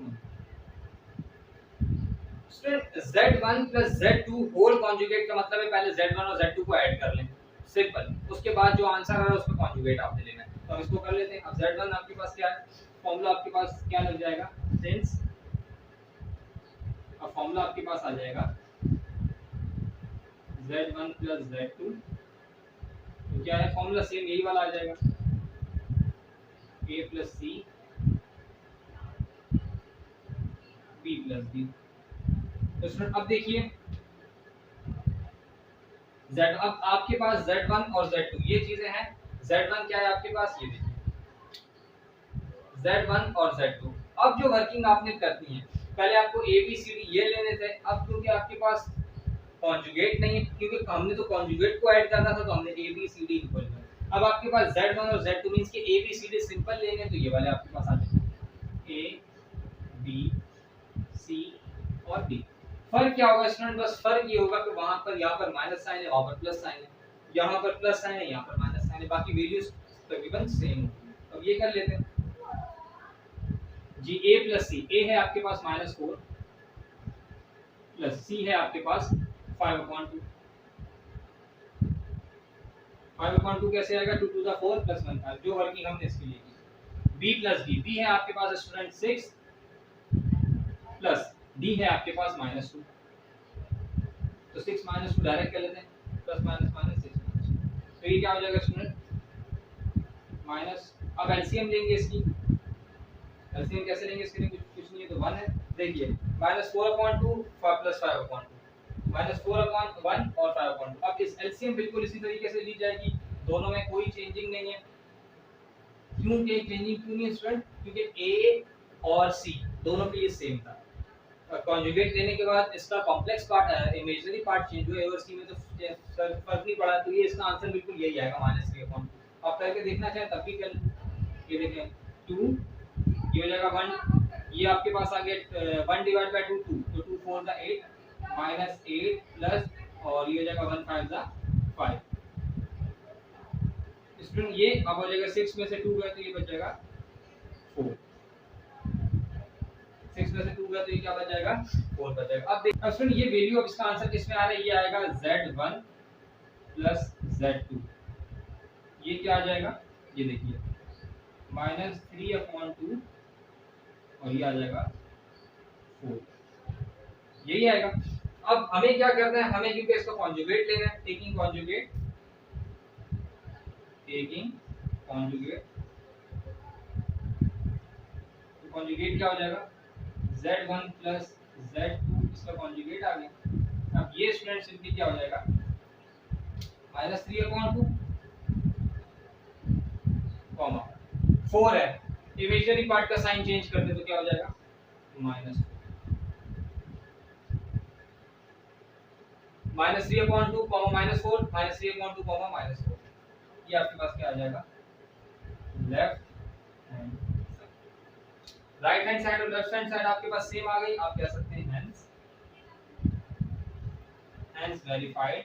Z1 + Z2 whole conjugate का मतलब है पहले Z1 और Z2 को ऐड कर लें, सिंपल, उसके बाद जो आंसर आ रहा है उसका कॉन्जुगेट आपने लेना है। तो हम इसको कर लेते हैं। अब Z1 आपके पास क्या है, फॉर्मूला आपके पास क्या लग जाएगा, सिंस, अब फॉर्मूला आपके पास आ जाएगा Z1 + Z2, तो क्या है फॉर्मूला, सेम यही वाला आ जाएगा, A + C B + D। तो स्टूडेंट अब देखिए Z, अब आपके पास Z1 और Z2 ये चीजें हैं, Z1 क्या है आपके पास, ये देखिए Z1 और Z2। अब जो वर्किंग आपने करनी है, पहले आपको A B C D ये लेने थे, अब क्योंकि आपके पास कॉन्जुगेट नहीं है, क्योंकि हमने तो कॉन्जुगेट को ऐड करना था तो हमने A B C D equal किया। अब आपके पास Z1 और Z2 मींस कि A B C D simple लेंगे तो ये वाले आपके पास आ जाएंगे A B C और D। फर्क क्या होगा स्टूडेंट, बस फर्क ये होगा कि वहां पर, यहाँ पर माइनस साइन है, वहां पर प्लस साइन है, यहाँ पर प्लस साइन है, यहाँ पर माइनस साइन है, बाकी वैल्यूज तकरीबन सेम होगी। अब ये कर लेते हैं जी, A + C, A है आपके पास -4 प्लस C है आपके पास 5/2, 5/2 कैसे आएगा, 2 to the 4 + 1 5, जो वर्किंग हमने इसके लिए की। b + d, b है आपके पास स्टूडेंट 6 प्लस d है आपके पास -2, तो 6 - 2 डायरेक्ट कर लेते हैं, प्लस माइनस माइनस 6 - तो ये क्या हो जाएगा स्टूडेंट माइनस। अब एलसीएम लेंगे इसकी, एलसीएम कैसे लेंगे इसके लिए, कुछ नहीं है तो 1 है। देखिए -4/2 + 5/2, -4/1 और 5/2। अब इस एलसीएम बिल्कुल इसी तरीके से ली जाएगी, दोनों में कोई चेंजिंग नहीं है। क्यों के चेंजिंग क्यों नहीं है स्टूडेंट, क्योंकि ए और सी दोनों के लिए सेम था। कॉन्जुगेट लेने के बाद इसका complex part imaginary part change हुआ, ए और सी में तो फर्क नहीं पड़ा, तो ये इसका आंसर बिल्कुल यही आएगा -3/2। आप करके देखना चाहें तब भी कर, ये देखें 2, ये हो जाएगा 1, ये आपके पास आ गया 1/2 2, तो 2 4 दा 8 -8 प्लस और ये हो जाएगा 1 5 दा 5। स्टूडेंट ये अब हो जाएगा 6 में से 2 गए तो ये बचेगा 4, 6 में से 2 गया तो ये क्या बच जाएगा 4 बच जाएगा। अब देख, अब स्टूडेंट ये वैल्यू अब इसका आंसर किसमें आ रहा है, ये आएगा Z1 + Z2, ये क्या आ जाएगा, ये देखिए -3/2 और ये आ जाएगा 4, यही आएगा। अब हमें क्या करना है, हमें क्योंकि इसका कॉन्जुगेट लेना है, टेकिंग कॉन्जुगेट तो कॉन्जुगेट क्या हो जाएगा Z1 + Z2, इसका कॉन्जुगेट आ गया। अब ये स्टूडेंट सिंपली क्या हो जाएगा -3/2 कॉमा 4 है, इमेजिनरी पार्ट का साइन चेंज कर दे तो क्या हो जाएगा -3/2 कॉमा -4 -3/2 कॉमा -4, ये आपके पास क्या आ जाएगा left hand, right hand side और लेफ्ट हैंड साइड आपके पास सेम आ गई। आप कह सकते हैं हेंस वेरीफाइड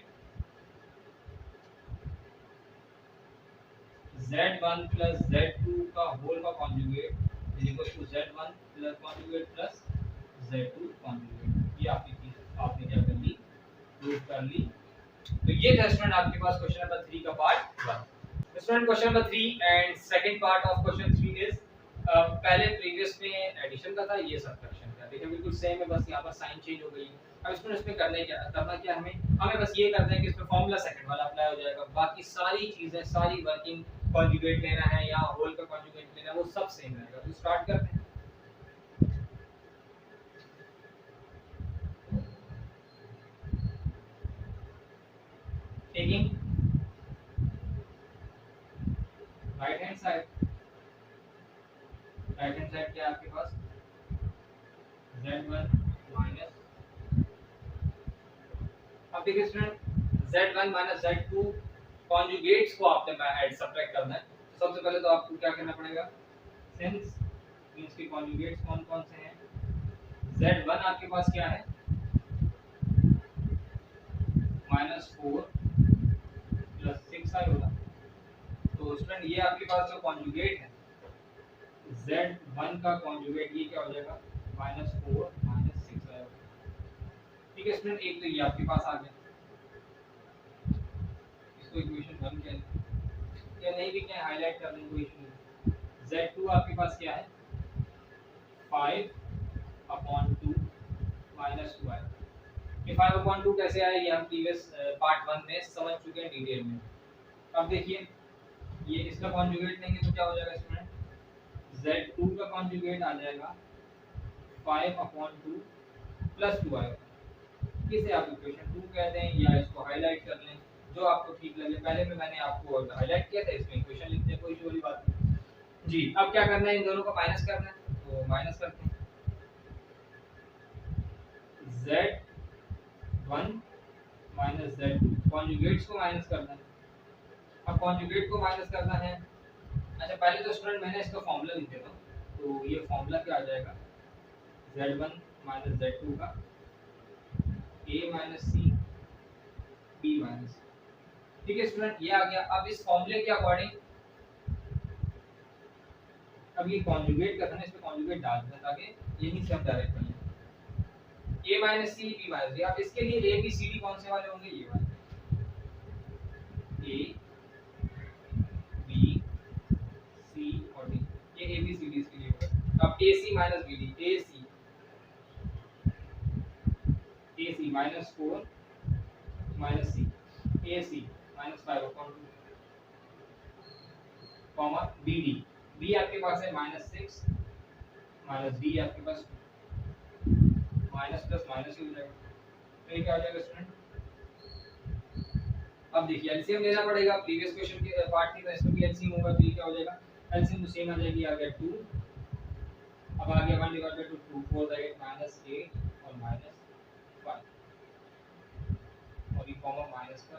Z1 + Z2 का होल का conjugate is equal to Z1 plus conjugate plus Z2 conjugate. ये आपने क्या कर ली, प्रूव कर ली। तो ये था स्टूडेंट आपके पास क्वेश्चन नंबर 3 का part 1। Student question number 3 and second part of question 3 is पहले प्रीवियस में एडिशन का था, ये सब्ट्रैक्शन का। देखिए बिल्कुल सेम है, बस यहाँ पर साइन चेंज हो गई है। अब स्टूडेंट इसमें करना क्या हमें बस ये करना है कि इसमें फॉर्मूला सेकंड वाला अप्लाई हो जाएगा, बाकी सारी चीजें सारी वर्किंग कॉन्जुगेट लेना है या होल का कॉन्जुगेट लेना है वो सब सेम रहेगा। तो स्टार्ट करते हैं। टेकिंग राइट हैंड साइड क्या है आपके पास Z1 माइनस, अब देखिए स्टूडेंट Z1 - Z2 कॉन्जुगेट्स को आपने ऐड सब्ट्रैक्ट करना है। तो सबसे पहले तो आपको क्या करना पड़ेगा, सिंस मींस के कॉन्जुगेट्स कौन-कौन से हैं। Z1 आपके पास क्या है -4 + 6 आई होगा। तो स्टूडेंट ये आपके पास जो कॉन्जुगेट है Z1 का कॉन्जुगेट ये क्या हो जाएगा -4 - 6 आएगा। ठीक है स्टूडेंट, एक तो ये आपके पास आ गया, इसको इक्वेशन 1 कह लें या नहीं भी क्या हाईलाइट कर लें, कोई इशू नहीं। Z2 आपके पास क्या है 5/2 - 2 आएगा। ये 5/2 कैसे आया ये हम प्रीवियस पार्ट 1 में समझ चुके हैं डिटेल में। अब देखिए ये इसका कॉन्जुगेट लेंगे तो क्या हो जाएगा स्टूडेंट, Z2 का कॉन्जुगेट आ जाएगा 5/2 + 2 आएगा। इसे आप इक्वेशन 2 कह दें या इसको हाईलाइट कर लें, जो आपको ठीक लगे। पहले में मैंने आपको हाईलाइट किया था, इसमें इक्वेशन लिख दें, कोई इशू वाली बात नहीं जी। अब क्या करना है, इन दोनों को माइनस करना है, तो माइनस करते हैं। Z1 - Z2 कॉन्जुगेट्स को माइनस करना है। अब कॉन्जुगेट को माइनस करना है, अच्छा पहले तो स्टूडेंट मैंने इसका फॉर्मूला लिख देता हूं। तो ये फॉर्मूला क्या आ जाएगा Z1 - Z2 का A - C B - C। ठीक है स्टूडेंट, ये आ गया। अब इस फॉर्मूले के अकॉर्डिंग अब ये कॉन्जुगेट करना है, इसमें कॉन्जुगेट डाल दें ताकि यहीं से हम डायरेक्ट कर लें A - C B - C। अब इसके लिए A B C D कौन से वाले होंगे, ये वाले A A B C D इसके लिए होगा। अब A C minus B D, A C minus 4 minus C, A C minus 5/2 comma B D, B आपके पास है माइनस 6 माइनस डी आपके पास माइनस प्लस माइनस ही हो जाएगा। तो ये क्या हो जाएगा स्टूडेंट? अब देखिए एलसीएम लेना पड़ेगा, प्रीवियस क्वेश्चन के पार्ट की तरह इसमें भी एलसीएम होगा, तो ये क्या हो जाएगा? एलसीएम तो सेम आ जाएगी, आ गया 2, अब आ गया 1 डिवाइडेड बाय 2, 4 × 8 -8 और -5 और ये कॉमा माइनस का।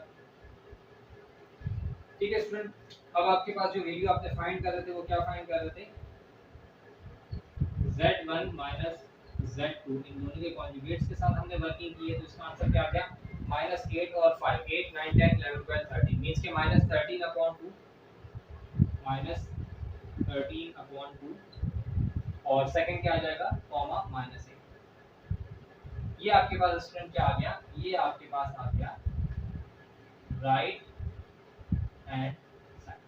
ठीक है स्टूडेंट, अब आपके पास जो वैल्यू आपने फाइंड कर रहे थे वो क्या फाइंड कर रहे थे? z1 z2, इन दोनों के कॉन्जुगेट्स के साथ हमने वर्किंग की है, तो इसका आंसर क्या आ गया? -8 और 5, 8 9 10 11 12 13 मींस के -13/2 -13/2 और सेकंड क्या आ जाएगा? कॉमा -8। ये आपके पास स्टूडेंट क्या आ गया? ये आपके पास आ गया राइट हैंड साइड।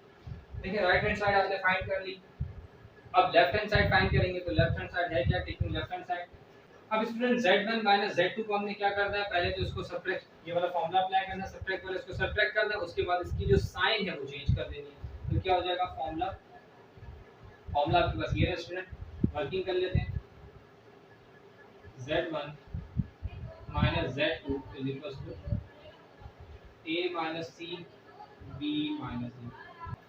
देखिए राइट हैंड साइड आपने फाइंड कर ली, अब लेफ्ट हैंड साइड फाइंड करेंगे, तो लेफ्ट हैंड साइड है क्या? Taking left hand side. अब स्टूडेंट z1 z2 को हमने क्या करना है? पहले तो इसको सब्ट्रैक्ट, ये वाला फार्मूला अप्लाई करना है, सब्ट्रैक्ट वाला इसको सब्ट्रैक्ट करना है, उसके बाद इसकी जो साइन है वो चेंज कर देनी है। तो क्या हो जाएगा? फार्मूला आपके पास ये है स्टूडेंट, वर्किंग कर लेते हैं। z1 z2 a c b d।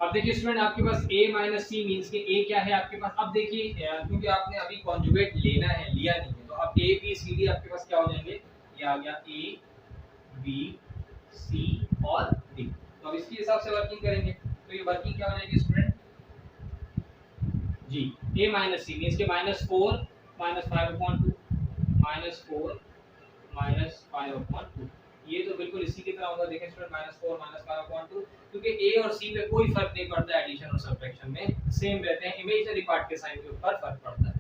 अब देखिए स्टूडेंट आपके पास a माइनस सी मींस के a क्या है आपके पास? अब देखिए क्योंकि आपने अभी कॉन्जुगेट लेना है, लिया नहीं है, तो अब a b c d आपके पास क्या हो जाएंगे? ये आ गया a b c और d। तो अब इसके हिसाब से वर्किंग करेंगे, तो ये वर्किंग क्या हो जाएगी स्टूडेंट जी? a माइनस सी मींस के -4 -5/2 -4 -5/2, ये तो बिल्कुल इसी की तरह होगा। देखें स्टूडेंट -4 -5/2, क्योंकि a और c पे कोई फर्क नहीं पड़ता है, एडिशन और सब्ट्रैक्शन में सेम रहते हैं, इमेजिनरी पार्ट के साइन के ऊपर फर्क पड़ता है।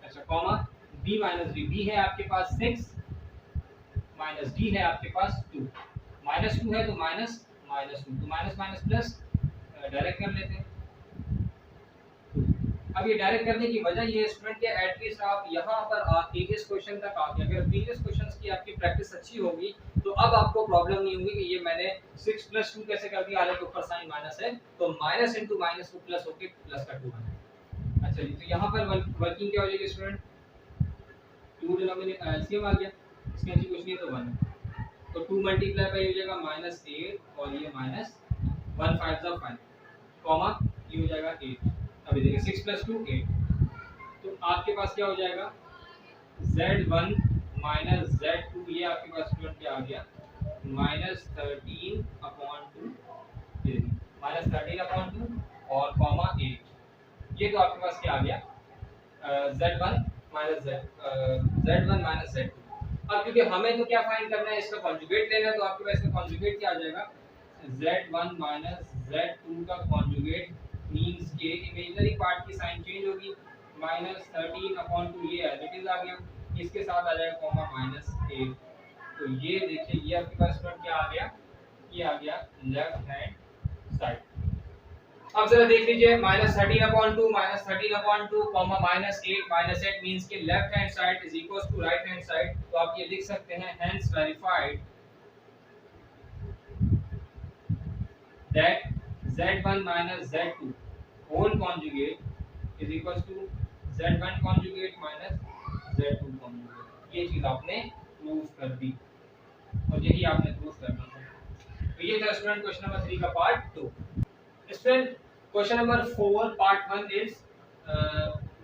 अच्छा comma b minus d, b है आपके पास 6 माइनस d है आपके पास 2, -2 है तो -2, तो माइनस माइनस प्लस डायरेक्ट कर लेते हैं। अब ये डायरेक्ट करने की वजह ये स्टूडेंट के एटलीस्ट आप यहाँ पर आके इस क्वेश्चन तक आके अगर प्रीवियस क्वेश्चंस की आपकी प्रैक्टिस अच्छी होगी तो अब आपको प्रॉब्लम नहीं होगी कि ये मैंने 6 + 2 कैसे कर दिया, हालांकि ऊपर साइन माइनस है, तो माइनस इनटू माइनस को प्लस होके प्लस का 2 बना। अच्छा जी, तो यहाँ पर वर्किंग क्या हो जाएगी स्टूडेंट? 2 डिनोमिनेटर एलसीएम आ गया, इसके नीचे कुछ नहीं है तो 1, तो 2 मल्टीप्लाई बाय हो जाएगा -8 और ये -1 5 5 कॉमा ये हो जाएगा 8। अभी देखिए 6 + 2 8, तो आपके पास क्या हो जाएगा? z1 z2, ये आपके पास स्टूडेंट क्या आ गया? -13/2, -13/2 और कॉमा 8, ये तो आपके पास क्या आ गया? z1 z2। अब क्योंकि हमें तो क्या फाइंड करना है, इसका कॉन्जुगेट लेना है, तो आपके पास इसका कॉन्जुगेट क्या आ जाएगा? z1 z2 का कॉन्जुगेट मींस के इमेजिनरी पार्ट की साइन चेंज होगी, -13/2 ये एज इट इज आ गया, इसके साथ आ जाएगा कॉमा -8। तो ये देखिए ये आपके पास क्या आ गया? ये आ गया लेफ्ट हैंड साइड। अब जरा देख लीजिए -13/2 -13/2 कॉमा -8 मींस के left hand side is equals to right hand side, तो आप ये लिख सकते हैं hence verified that z1 z2 whole conjugate is equals to z1 conjugate z2 conjugate। ये चीज आपने प्रूव कर दी और यही आपने प्रूव करना था। तो ये था स्टूडेंट क्वेश्चन नंबर 3 का part 2। Student question number 4 part 1 is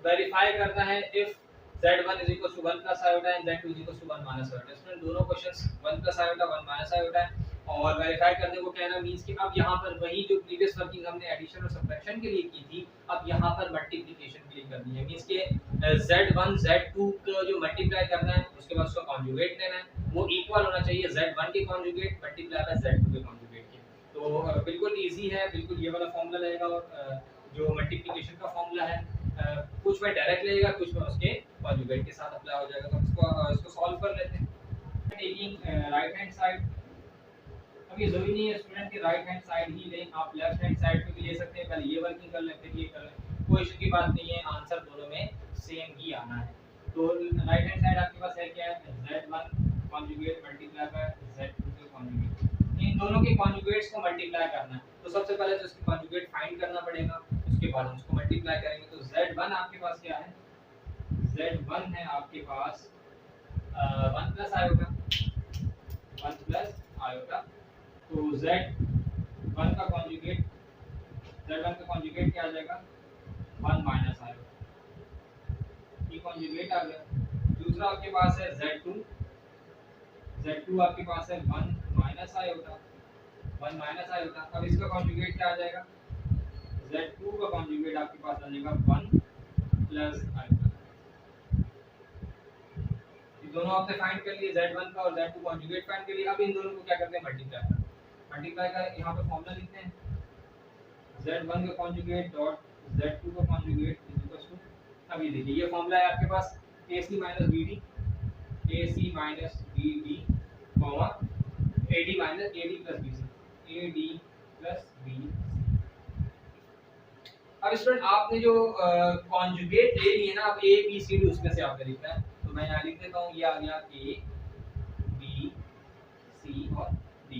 verify करना है if z1 is equals to 1 plus iota and z2 is equals to 1 minus iota। Student दोनों questions 1 plus iota 1 minus iota है और वेरीफाई करने को कहना means कि अब यहाँ पर वही जो प्रीवियस वर्किंग हमने एडिशन और सब्ट्रैक्शन के लिए की थी अब यहाँ पर मल्टीप्लिकेशन के लिए करनी है, मींस के z1 z2 को जो मल्टीप्लाई करना है उसके बाद उसका कॉन्जुगेट लेना है, वो इक्वल होना चाहिए z1 के कॉन्जुगेट मल्टीप्लाई बाय z2 के कॉन्जुगेट के। तो बिल्कुल इजी है, बिल्कुल ये वाला फॉर्मूला रहेगा और जो मल्टीप्लिकेशन का फॉर्मूला है कुछ में डायरेक्ट लगेगा कुछ में उसके कॉन्जुगेट के साथ अप्लाई हो जाएगा। तो इसको सॉल्व कर लेते हैं। टेकिंग राइट हैंड साइड, अब ये जरूरी नहीं है स्टूडेंट के राइट हैंड साइड ही लें, आप लेफ्ट हैंड साइड पे भी ले सकते हैं, पहले ये वर्किंग कर लें फिर ये कर लें, कोई इशू की बात नहीं है, आंसर दोनों में सेम ही आना है। तो राइट हैंड साइड आपके पास है क्या है, Z1 conjugate multiply by Z2 के कॉन्जुगेट। इन दोनों के कॉन्जुगेट्स को मल्टीप्लाई करना है, तो सबसे पहले तो इसकी कॉन्जुगेट फाइंड करना पड़ेगा, उसके बाद हम उसको मल्टीप्लाई करेंगे। तो Z1 आपके पास क्या है, Z1 है आपके पास 1 प्लस आयोटा, 1 प्लस आयोटा। तो Z1 का कॉन्जुगेट, Z1 का कॉन्जुगेट क्या आ जाएगा, 1 माइनस आयोटा, ये कॉन्जुगेट आ गया। दूसरा आपके पास है Z2, Z2 आपके पास है 1 माइनस आयोटा, 1 माइनस आयोटा। अब इसका कॉन्जुगेट क्या आ जाएगा, Z2 का कॉन्जुगेट आपके पास आ जाएगा 1 प्लस आयोटा। ये दोनों आपने फाइंड कर लिए, Z1 का और Z2 कॉन्जुगेट फाइंड कर लिया। अब इन दोनों को क्या करते हैं, मल्टीप्लाई। मल्टीप्लाई का यहाँ पे फॉर्मूला लिखते हैं, Z1 का कॉन्जुगेट डॉट Z2 का कॉन्जुगेट इज इक्वल टू, अब ये देखिए ये फॉर्मूला है आपके पास AC minus BD, AC minus BD comma AD minus AD plus BC, AD plus BC। अब स्टूडेंट आपने जो कॉन्जुगेट ले लिए ना, अब A B C D उसमें से आपने लिखना है। तो मैं यहाँ लिख देता हूँ, ये आ गया A B C और D।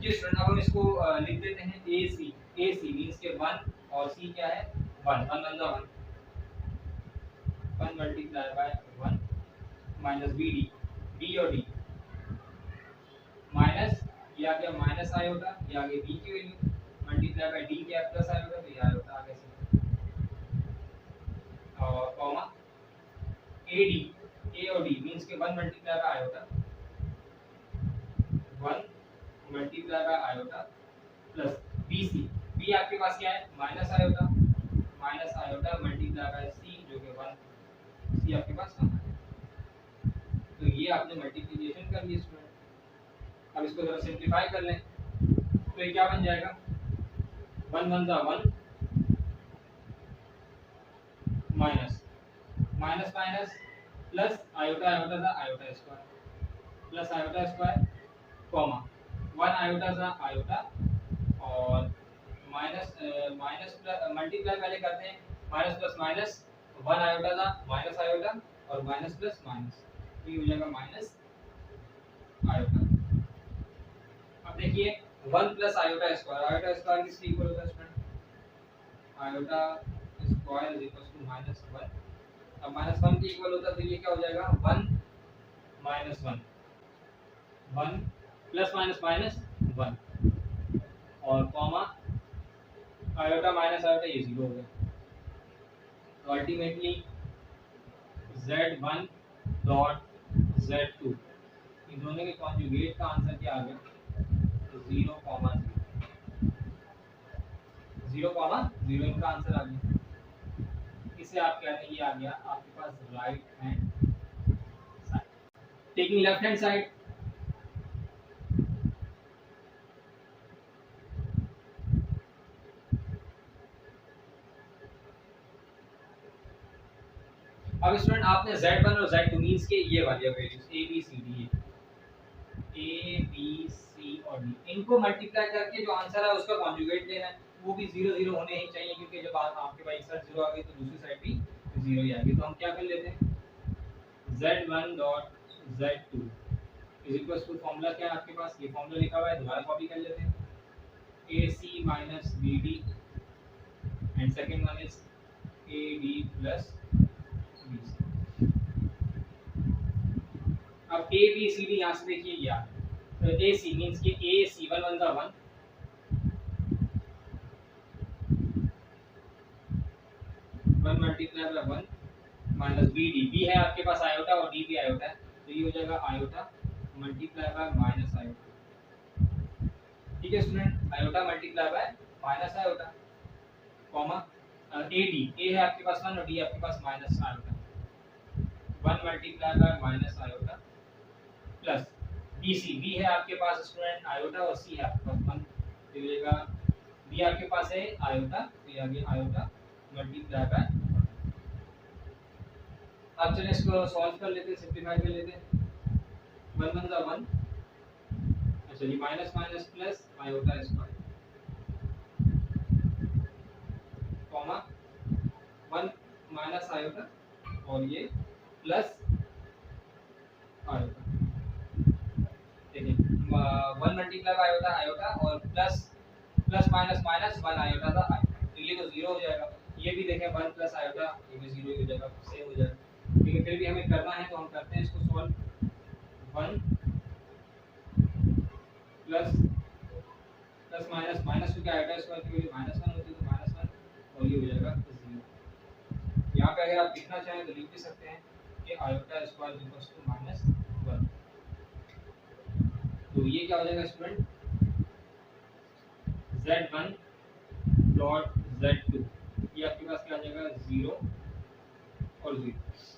जी स्टूडेंट अब हम इसको लिख देते हैं AC, AC मींस के 1 और C क्या है 1, 1 1 1 1 multiply by 1 minus BD, B और D माइनस ये आ गया माइनस आयोटा, ये आ गई B की वैल्यू मल्टीप्लाई बाय D क्या प्लस आयोटा, तो ये आयोटा आ गया और कॉमा AD, A और D मींस के 1 multiply bye iota, 1 multiply bye iota plus BC, B आपके पास क्या है minus iota multiply by C जो कि 1, C आपके पास 1 है। तो ये आपने मल्टीप्लिकेशन कर ली स्टूडेंट। अब इसको जरा सिंपलीफाई कर लें, तो ये क्या बन जाएगा, 1 1 1 minus minus minus plus iota iota सा iota square plus iota square comma 1 iota सा आयोटा और माइनस माइनस प्लस मल्टीप्लाई पहले करते हैं, माइनस प्लस माइनस 1 आयोटा सा माइनस आयोटा और माइनस प्लस माइनस, ये हो जाएगा माइनस आयोटा। अब देखिए 1 प्लस आयोटा स्क्वायर किसके इक्वल होता है student, iota square is equal to minus 1। अब माइनस 1 के इक्वल होता है, तो ये क्या हो जाएगा 1 माइनस 1, 1 प्लस माइनस माइनस 1 और कॉमा आयोटा माइनस आयोटा ये 0 हो गया। तो अल्टीमेटली Z1 डॉट Z2 इन दोनों के कॉन्जुगेट का आंसर क्या आ गया, 0, 0, इनका आंसर आ गया। इसे आप कहते हैं ये आ गया आपके पास right hand side. Taking left hand side, अब स्टूडेंट आपने Z1 और Z2 मींस के ये वाली वैल्यूज A B C और D इनको मल्टीप्लाई करके जो आंसर है उसका कॉन्जुगेट लेना है, वो भी 0 0 होने ही चाहिए, क्योंकि जब आपके पास एक साइड 0 आ गई तो दूसरी साइड भी 0 ही आएगी। तो हम क्या कर लेते हैं, Z1 dot Z2 is equal to formula क्या है आपके पास, ये फॉर्मूला लिखा हुआ है, दोबारा कॉपी कर लेते हैं, AC minus BD and second one is AD plus BC। अब A B C D यहाँ से देखिए यार, तो AC मींस कि A C1 1 का 1 1 multiply by 1 minus BD, B है आपके पास आयोटा और D भी आयोटा है, तो ये हो जाएगा iota multiply by minus iota. ठीक है student, iota multiply by minus iota comma AD, A है आपके पास 1 और D आपके पास minus iota, 1 multiply by minus iota plus BC, B है आपके पास स्टूडेंट आयोटा और C है आपके पास 1, तो ये होगा B आपके पास है आयोटा, तो ये आ गया आयोटा मल्टीप्लाई बाय। अब चलिए इसको सॉल्व कर लेते हैं, सिंपलीफाई कर लेते हैं, 1 1 का 1, अच्छा ये minus minus plus iota square comma one minus iota और ये प्लस आयोटा। देखिए 1 मल्टीप्लाई बाय आयोटा आयोटा और plus plus minus minus 1 iota था आयोटा, तो ये तो 0 हो जाएगा। ये भी देखें 1 प्लस आयोटा, ये भी 0 हो जाएगा, सेम हो जाएगा। ठीक है, फिर भी हमें करना है तो हम करते हैं इसको solve. 1 plus plus minus minus क्योंकि आयोटा स्क्वायर की वैल्यू -1 होती है तो -1 और ये हो जाएगा 0। यहाँ पे अगर आप लिखना चाहें तो लिख भी सकते हैं कि आयोटा स्क्वायर इक्वल्स टू -1। तो ये क्या हो जाएगा स्टूडेंट, z1 डॉट z2, ये आपके पास क्या आ जाएगा 0 और 0।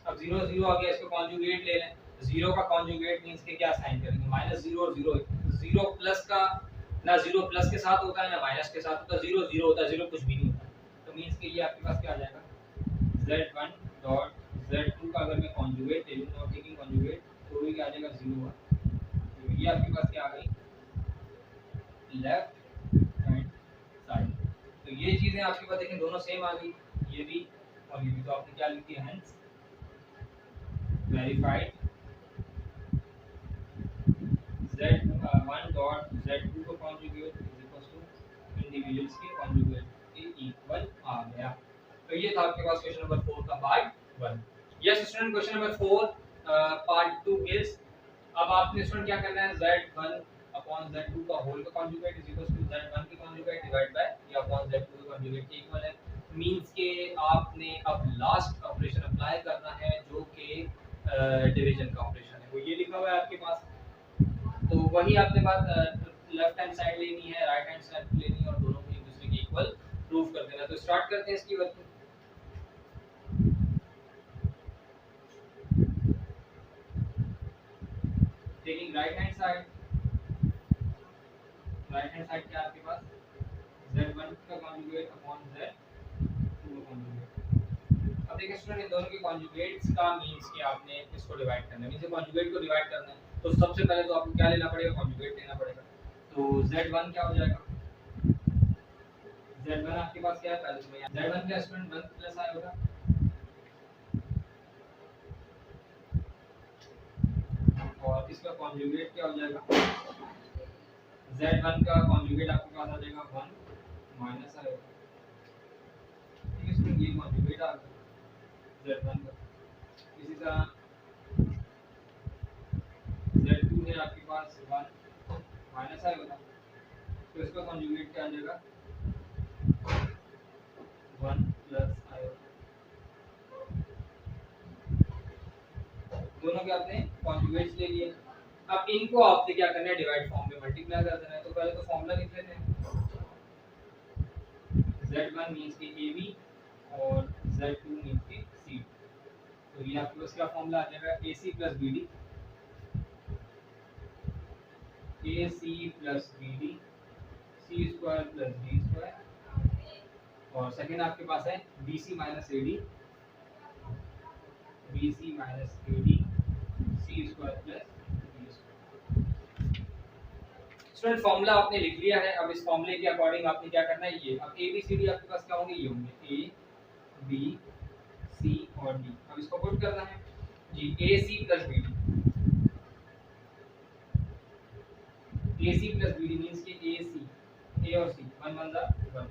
अब 0 0 आ गया, इसको कॉन्जुगेट ले लें। 0 का कॉन्जुगेट मींस के क्या साइन करेंगे, -0 और 0। 0 प्लस का ना 0 प्लस के साथ होता है ना माइनस के साथ होता है, 0 0 होता है, 0 कुछ भी नहीं होता। तो मींस के ये आपके पास क्या आ जाएगा z1 डॉट z2 का अगर मैं कॉन्जुगेट ले लूं, नॉट टेकिंग कॉन्जुगेट, तो ये क्या आ जाएगा 0 हुआ। तो ये आपके पास क्या आ गई लेफ्ट हैंड साइड। तो ये चीजें आपके पास देखें दोनों सेम आ गई, ये भी और ये भी। तो आपने क्या लिख दिया, hence verified z1 dot z2 को conjugate is equal to individuals के कॉन्जुगेट के इक्वल आ गया। तो ये था आपके पास क्वेश्चन नंबर 4 का part 1। Yes student, question number 4 part 2 is, अब आपने स्टूडेंट क्या करना है, z1 अपॉन z2 का होल का conjugate is equal to z1 की कॉन्जुगेट डिवाइड बाय ये अपॉन z2 का कॉन्जुगेट के इक्वल है। मींस के आपने अब लास्ट ऑपरेशन अप्लाई करना है जो कि डिवीजन का ऑपरेशन है, वो ये लिखा हुआ है आपके पास। तो वही आपके पास लेफ्ट हैंड साइड लेनी है, राइट हैंड साइड लेनी है और दोनों को एक दूसरे के इक्वल प्रूव कर देना। तो स्टार्ट करते हैं इसकी working. Taking right hand side, right hand side क्या है आपके पास z1 का कॉन्जुगेट अपॉन z2 का कॉन्जुगेट। अब देखिए स्टूडेंट, इन दोनों के कॉन्जुगेट्स का मींस कि आपने इसको डिवाइड करना है, मींस कॉन्जुगेट को डिवाइड करना है तो सबसे पहले तो आपको क्या लेना पड़ेगा, कॉन्जुगेट लेना पड़ेगा। तो z1 क्या हो जाएगा, z1 आपके पास क्या है, पहले तो मैं z1 क्या स्टूडेंट 1 प्लस i होगा और इसका कॉन्जुगेट क्या हो जाएगा, z1 का कॉन्जुगेट आपके पास आ जाएगा 1 माइनस i होगा। ठीक है स्टूडेंट, ये कॉन्जुगेट आ गया z1 का। इसी तरह z2 है आपके पास 1 माइनस i होगा, तो इसका कॉन्जुगेट क्या आ जाएगा 1 प्लस i होगा। दोनों के आपने कॉन्जुगेट्स ले लिए। अब इनको आपने क्या करना है, डिवाइड फॉर्म में मल्टीप्लाई कर देना है। तो पहले तो फॉर्मूला लिख लेते हैं, z1 मींस के ab और z2 मींस के c। तो ये आपके पास क्या फॉर्मूला आ जाएगा, ac plus bd, ac plus bd c square plus d square और सेकंड आपके पास है bc minus ad, bc minus ad c square plus d square. Student formula आपने लिख लिया है। अब इस फॉर्मूले के अकॉर्डिंग आपने क्या करना है, ये अब ए बी सी डी आपके पास क्या होंगे, ये होंगे ए बी सी और डी। अब इसको पुट करना है जी, A C plus B D, A C plus B D means के ए सी, ए और सी 1 1 जा 1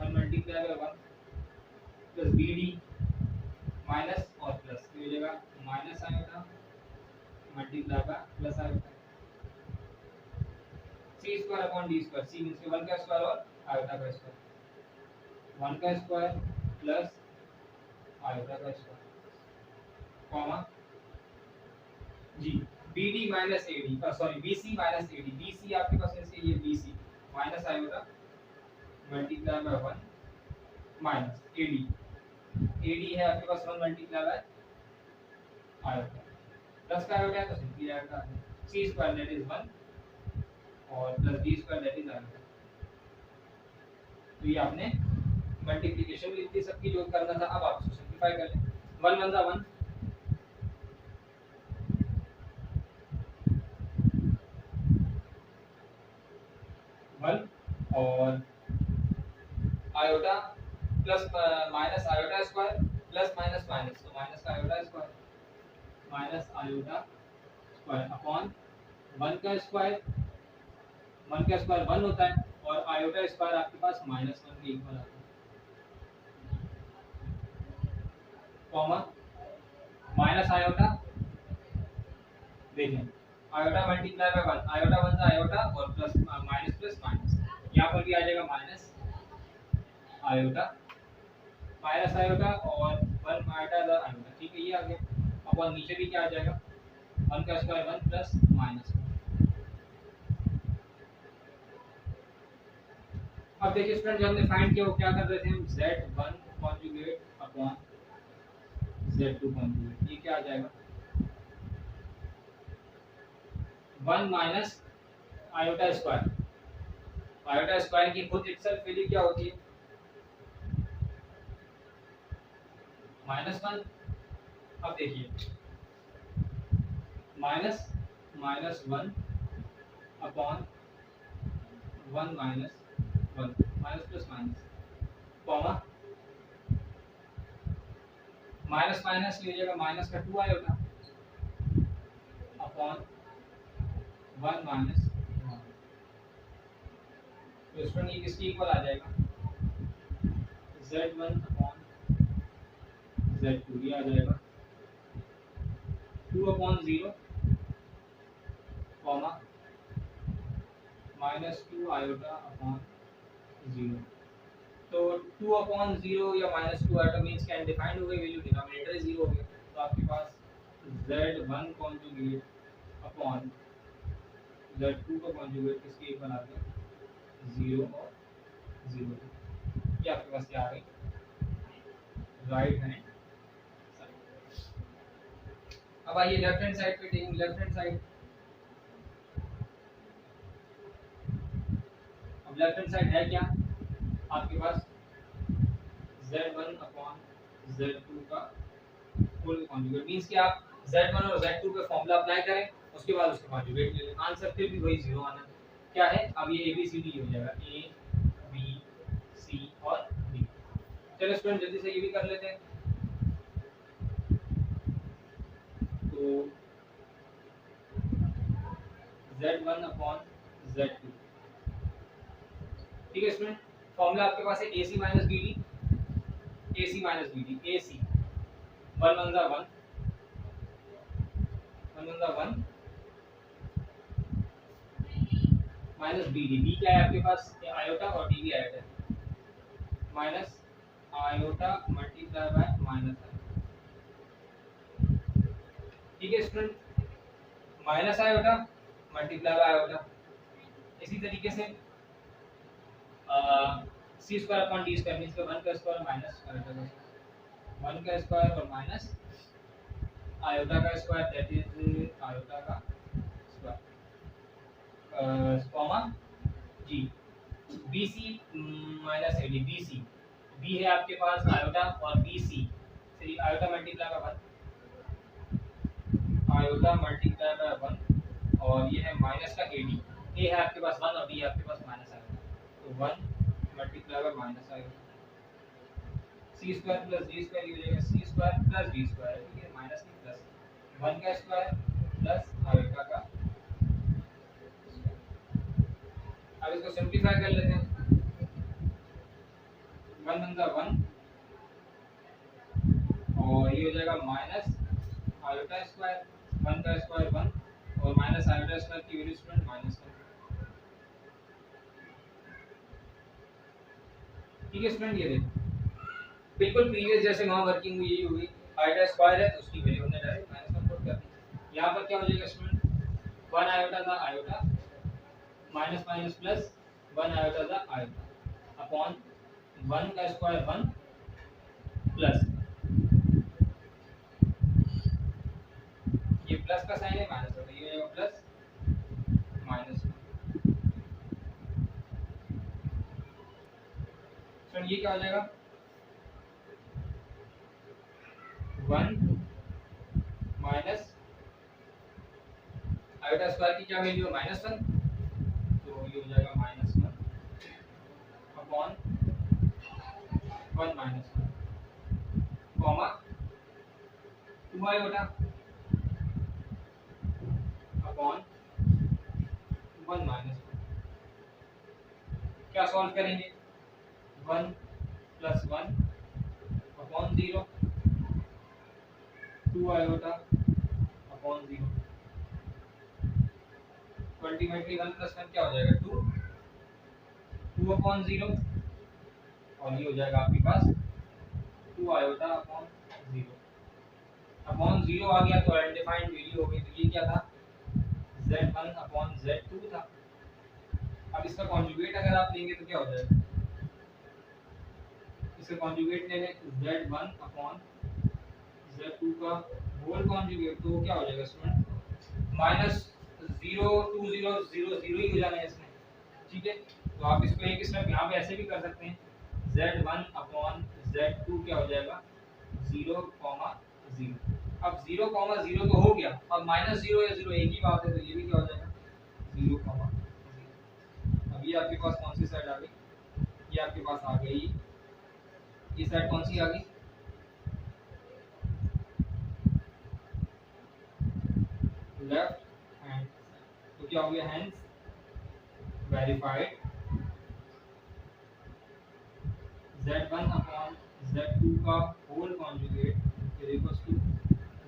1 multiply by 1 plus B D minus और प्लस, तो हो जाएगा माइनस आएगा मल्टीप्लाई बाय प्लस आएगा c square upon d square. c means के 1 का स्क्वायर और आयोटा का स्क्वायर, 1 का स्क्वायर प्लस आयोटा का स्क्वायर कॉमा जी bd minus ad, sorry bc minus ad, bc आपके पास है ये bc minus iota multiply by 1 minus ad, ad है आपके पास 1 मल्टीप्लाई बाय आयोटा प्लस का आयोटा है तो simply iota c square that is 1 और plus d square that is iota. तो ये आपने मल्टीप्लिकेशन लिख दी सबकी जो करना था। अब आप इसको सिंपलीफाई कर लें, 1 1 जा 1 1 और iota plus minus iota square plus minus minus, तो माइनस का iota square minus iota square upon 1 का स्क्वायर, 1 का स्क्वायर 1 होता है और आयोटा स्क्वायर आपके पास -1 के इक्वल आता है, कॉमा माइनस आयोटा, देखें आयोटा मल्टीप्लाई बाय 1, आयोटा 1 से आयोटा और प्लस माइनस प्लस माइनस, यहाँ पर भी आ जाएगा माइनस आयोटा माइनस आयोटा और 1 आयोटा द आयोटा, ठीक है ये आ गया। अब और नीचे भी क्या आ जाएगा 1 का स्क्वायर 1 प्लस माइनस। अब देखिए स्टूडेंट, जब हमने फाइंड किया वो क्या कर रहे थे हम, z1 conjugate upon z2 conjugate, ये क्या आ जाएगा 1 minus iota square, iota square की खुद इटसेल्फ वैल्यू क्या होती है -1। अब देखिए minus minus 1 upon 1 minus 1 minus plus minus, comma minus minus ये हो जाएगा माइनस का 2 आयोटा अपॉन 1 माइनस 1, तो स्टूडेंट ये किसके इक्वल आ जाएगा z1 अपॉन z2, ये आ जाएगा 2 अपॉन 0 कॉमा -2 आयोटा अपॉन 0, तो 2 अपॉन 0 या -2 आयोटा मींस क्या अनडिफाइंड हो गई वैल्यू, डिनोमिनेटर 0 हो गया, तो आपके पास z1 कॉन्जुगेट अपॉन z2 का कॉन्जुगेट किसके इक्वल आ गया 0 और 0, ये आपके पास क्या आ गई राइट हैंड साइड। अब आइए लेफ्ट हैंड साइड पे, टेकिंग लेफ्ट हैंड साइड, अब लेफ्ट हैंड साइड है क्या आपके पास z1 अपॉन z2 का फुल कॉन्जुगेट, मींस कि आप z1 और z2 पे फॉर्मूला अप्लाई करें उसके बाद उसका कॉन्जुगेट ले लें, आंसर फिर भी वही 0 आना क्या है। अब ये ABCD हो जाएगा A B C और D। चलो स्टूडेंट जल्दी से ये भी कर लेते हैं, तो z1 अपॉन z2, ठीक है स्टूडेंट, फॉर्मूला आपके पास है AC minus BD, AC minus BD, AC 1 1 1 minus BD, B क्या है आपके पास आयोटा और D भी आयोटा है, minus iota multiply by minus iota, ठीक है student, minus iota multiply bye iota, इसी तरीके से c square upon d square means 1 का स्क्वायर माइनस आयोटा का 1 का स्क्वायर और माइनस आयोटा का स्क्वायर, दैट इज आयोटा का स्क्वायर, कॉमा जी BC minus AD, BC B है आपके पास आयोटा और BC से iota multiply by 1, iota multiply by 1 और ये है माइनस का AD, A है आपके पास 1 और B है आपके पास माइनस आयोटा, तो 1 multiply by minus iota, c square plus d square, ये हो जाएगा c square plus d square, ठीक है माइनस नहीं प्लस 1 का स्क्वायर प्लस आयोटा का स्क्वायर। अब इसको सिंपलीफाई कर लेते हैं, 1 1 1 और ये हो जाएगा माइनस आयोटा स्क्वायर, 1 का स्क्वायर 1 और माइनस आयोटा स्क्वायर की वैल्यू स्टूडेंट -1, ठीक है स्टूडेंट, ये देखो बिल्कुल प्रीवियस जैसे वहाँ वर्किंग हुई हुई आयोटा स्क्वायर है तो उसकी वैल्यू हमने डायरेक्ट -1 पुट कर दी, यहाँ पर क्या हो जाएगा स्टूडेंट 1 आयोटा था iota minus minus plus 1 iota था आयोटा अपॉन 1 का स्क्वायर 1 प्लस ये प्लस का साइन है माइनस होगा, ये हो जाएगा प्लस माइनस, तो ये क्या हो जाएगा 1 माइनस आयोटा स्क्वायर की क्या वैल्यू है -1, तो ये हो जाएगा -1 upon 1 minus 1 comma 2 iota upon 1 minus 1। क्या सॉल्व करेंगे? 1 plus 1 upon 0 2 iota upon 0। Ultimately 1 plus 1 क्या हो जाएगा? 2 अपॉन 0 और ये हो जाएगा आपके पास 2 आयोटा अपॉन 0। अपॉन 0 आ गया तो अनडिफाइंड वैल्यू हो गई, तो ये क्या था? z1 अपॉन z2 था। अब इसका कॉन्जुगेट अगर आप लेंगे तो क्या हो जाएगा? इसका कॉन्जुगेट ले लें z1 अपॉन z2 का होल कॉन्जुगेट, तो वो क्या हो जाएगा स्टूडेंट? माइनस 0 2 0 0 0 ही हो जाना है इसमें, ठीक है। तो आप इसको एक स्टेप यहाँ पे ऐसे भी कर सकते हैं, z1 अपॉन z2 क्या हो जाएगा? 0 0। अब 0 0 तो हो गया, अब माइनस 0 या 0 एक ही बात है, तो ये भी क्या हो जाएगा? 0 0। अब ये आपके पास कौन सी साइड आ गई? ये आपके पास आ गई, ये साइड कौन सी आ गई? Left hand. तो क्या हो गया? Hence verified z1 upon z2 का whole conjugate is equal to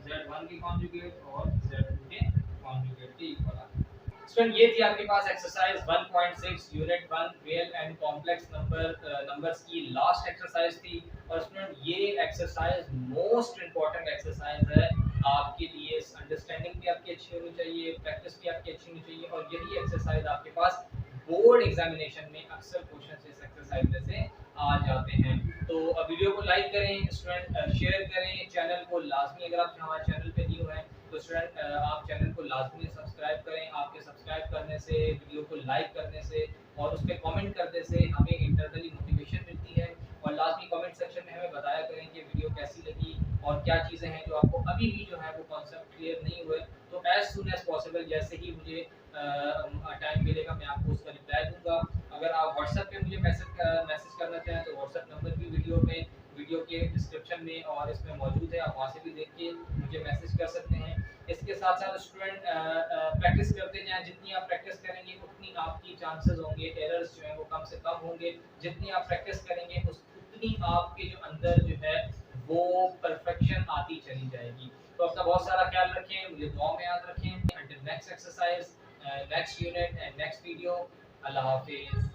z1 के कॉन्जुगेट और z2 के कॉन्जुगेट के इक्वल आ गया। स्टूडेंट ये थी आपके पास exercise 1.6 unit 1 real and complex numbers की लास्ट एक्सरसाइज थी। और स्टूडेंट ये एक्सरसाइज मोस्ट इंपॉर्टेंट एक्सरसाइज है आपके लिए। अंडरस्टैंडिंग भी आपकी अच्छी होनी चाहिए, प्रैक्टिस भी आपकी अच्छी होनी चाहिए, और यही एक्सरसाइज आपके पास बोर्ड एग्जामिनेशन में अक्सर क्वेश्चन इस एक्सरसाइज में से आ जाते हैं। तो वीडियो को लाइक करें स्टूडेंट, शेयर करें, चैनल को लाजमी, अगर आप हमारे चैनल पे न्यू हैं तो स्टूडेंट आप चैनल को लाजमी सब्सक्राइब करें। आपके सब्सक्राइब करने से, वीडियो को लाइक करने से और उस पर कमेंट करने से हमें इंटरनली मोटिवेशन मिलती है। और लाजमी कमेंट सेक्शन में हमें बताया करें कि वीडियो कैसी लगी और क्या चीज़ें हैं जो आपको अभी भी जो है वो कॉन्सेप्ट क्लियर नहीं हुए। तो एज सुन एज पॉसिबल जैसे ही मुझे टाइम मिलेगा मैं आपको उसका रिप्लाई दूंगा। अगर आप व्हाट्सएप पे मुझे मैसेज करना चाहें तो व्हाट्सएप नंबर भी वीडियो के डिस्क्रिप्शन में और इसमें मौजूद है, आप वहाँ से भी देख के मुझे मैसेज कर सकते हैं। इसके साथ साथ स्टूडेंट प्रैक्टिस करते जाएं, जितनी आप प्रैक्टिस करेंगे उतनी आपकी चांसेस होंगे, एरर्स जो हैं वो कम से कम होंगे। जितनी आप प्रैक्टिस करेंगे उतनी आपके जो अंदर जो है वो परफेक्शन आती चली जाएगी। तो अपना बहुत सारा ख्याल रखें, मुझे दुआ में याद रखें। Until next exercise, next unit and next video, अल्लाह हाफिज़।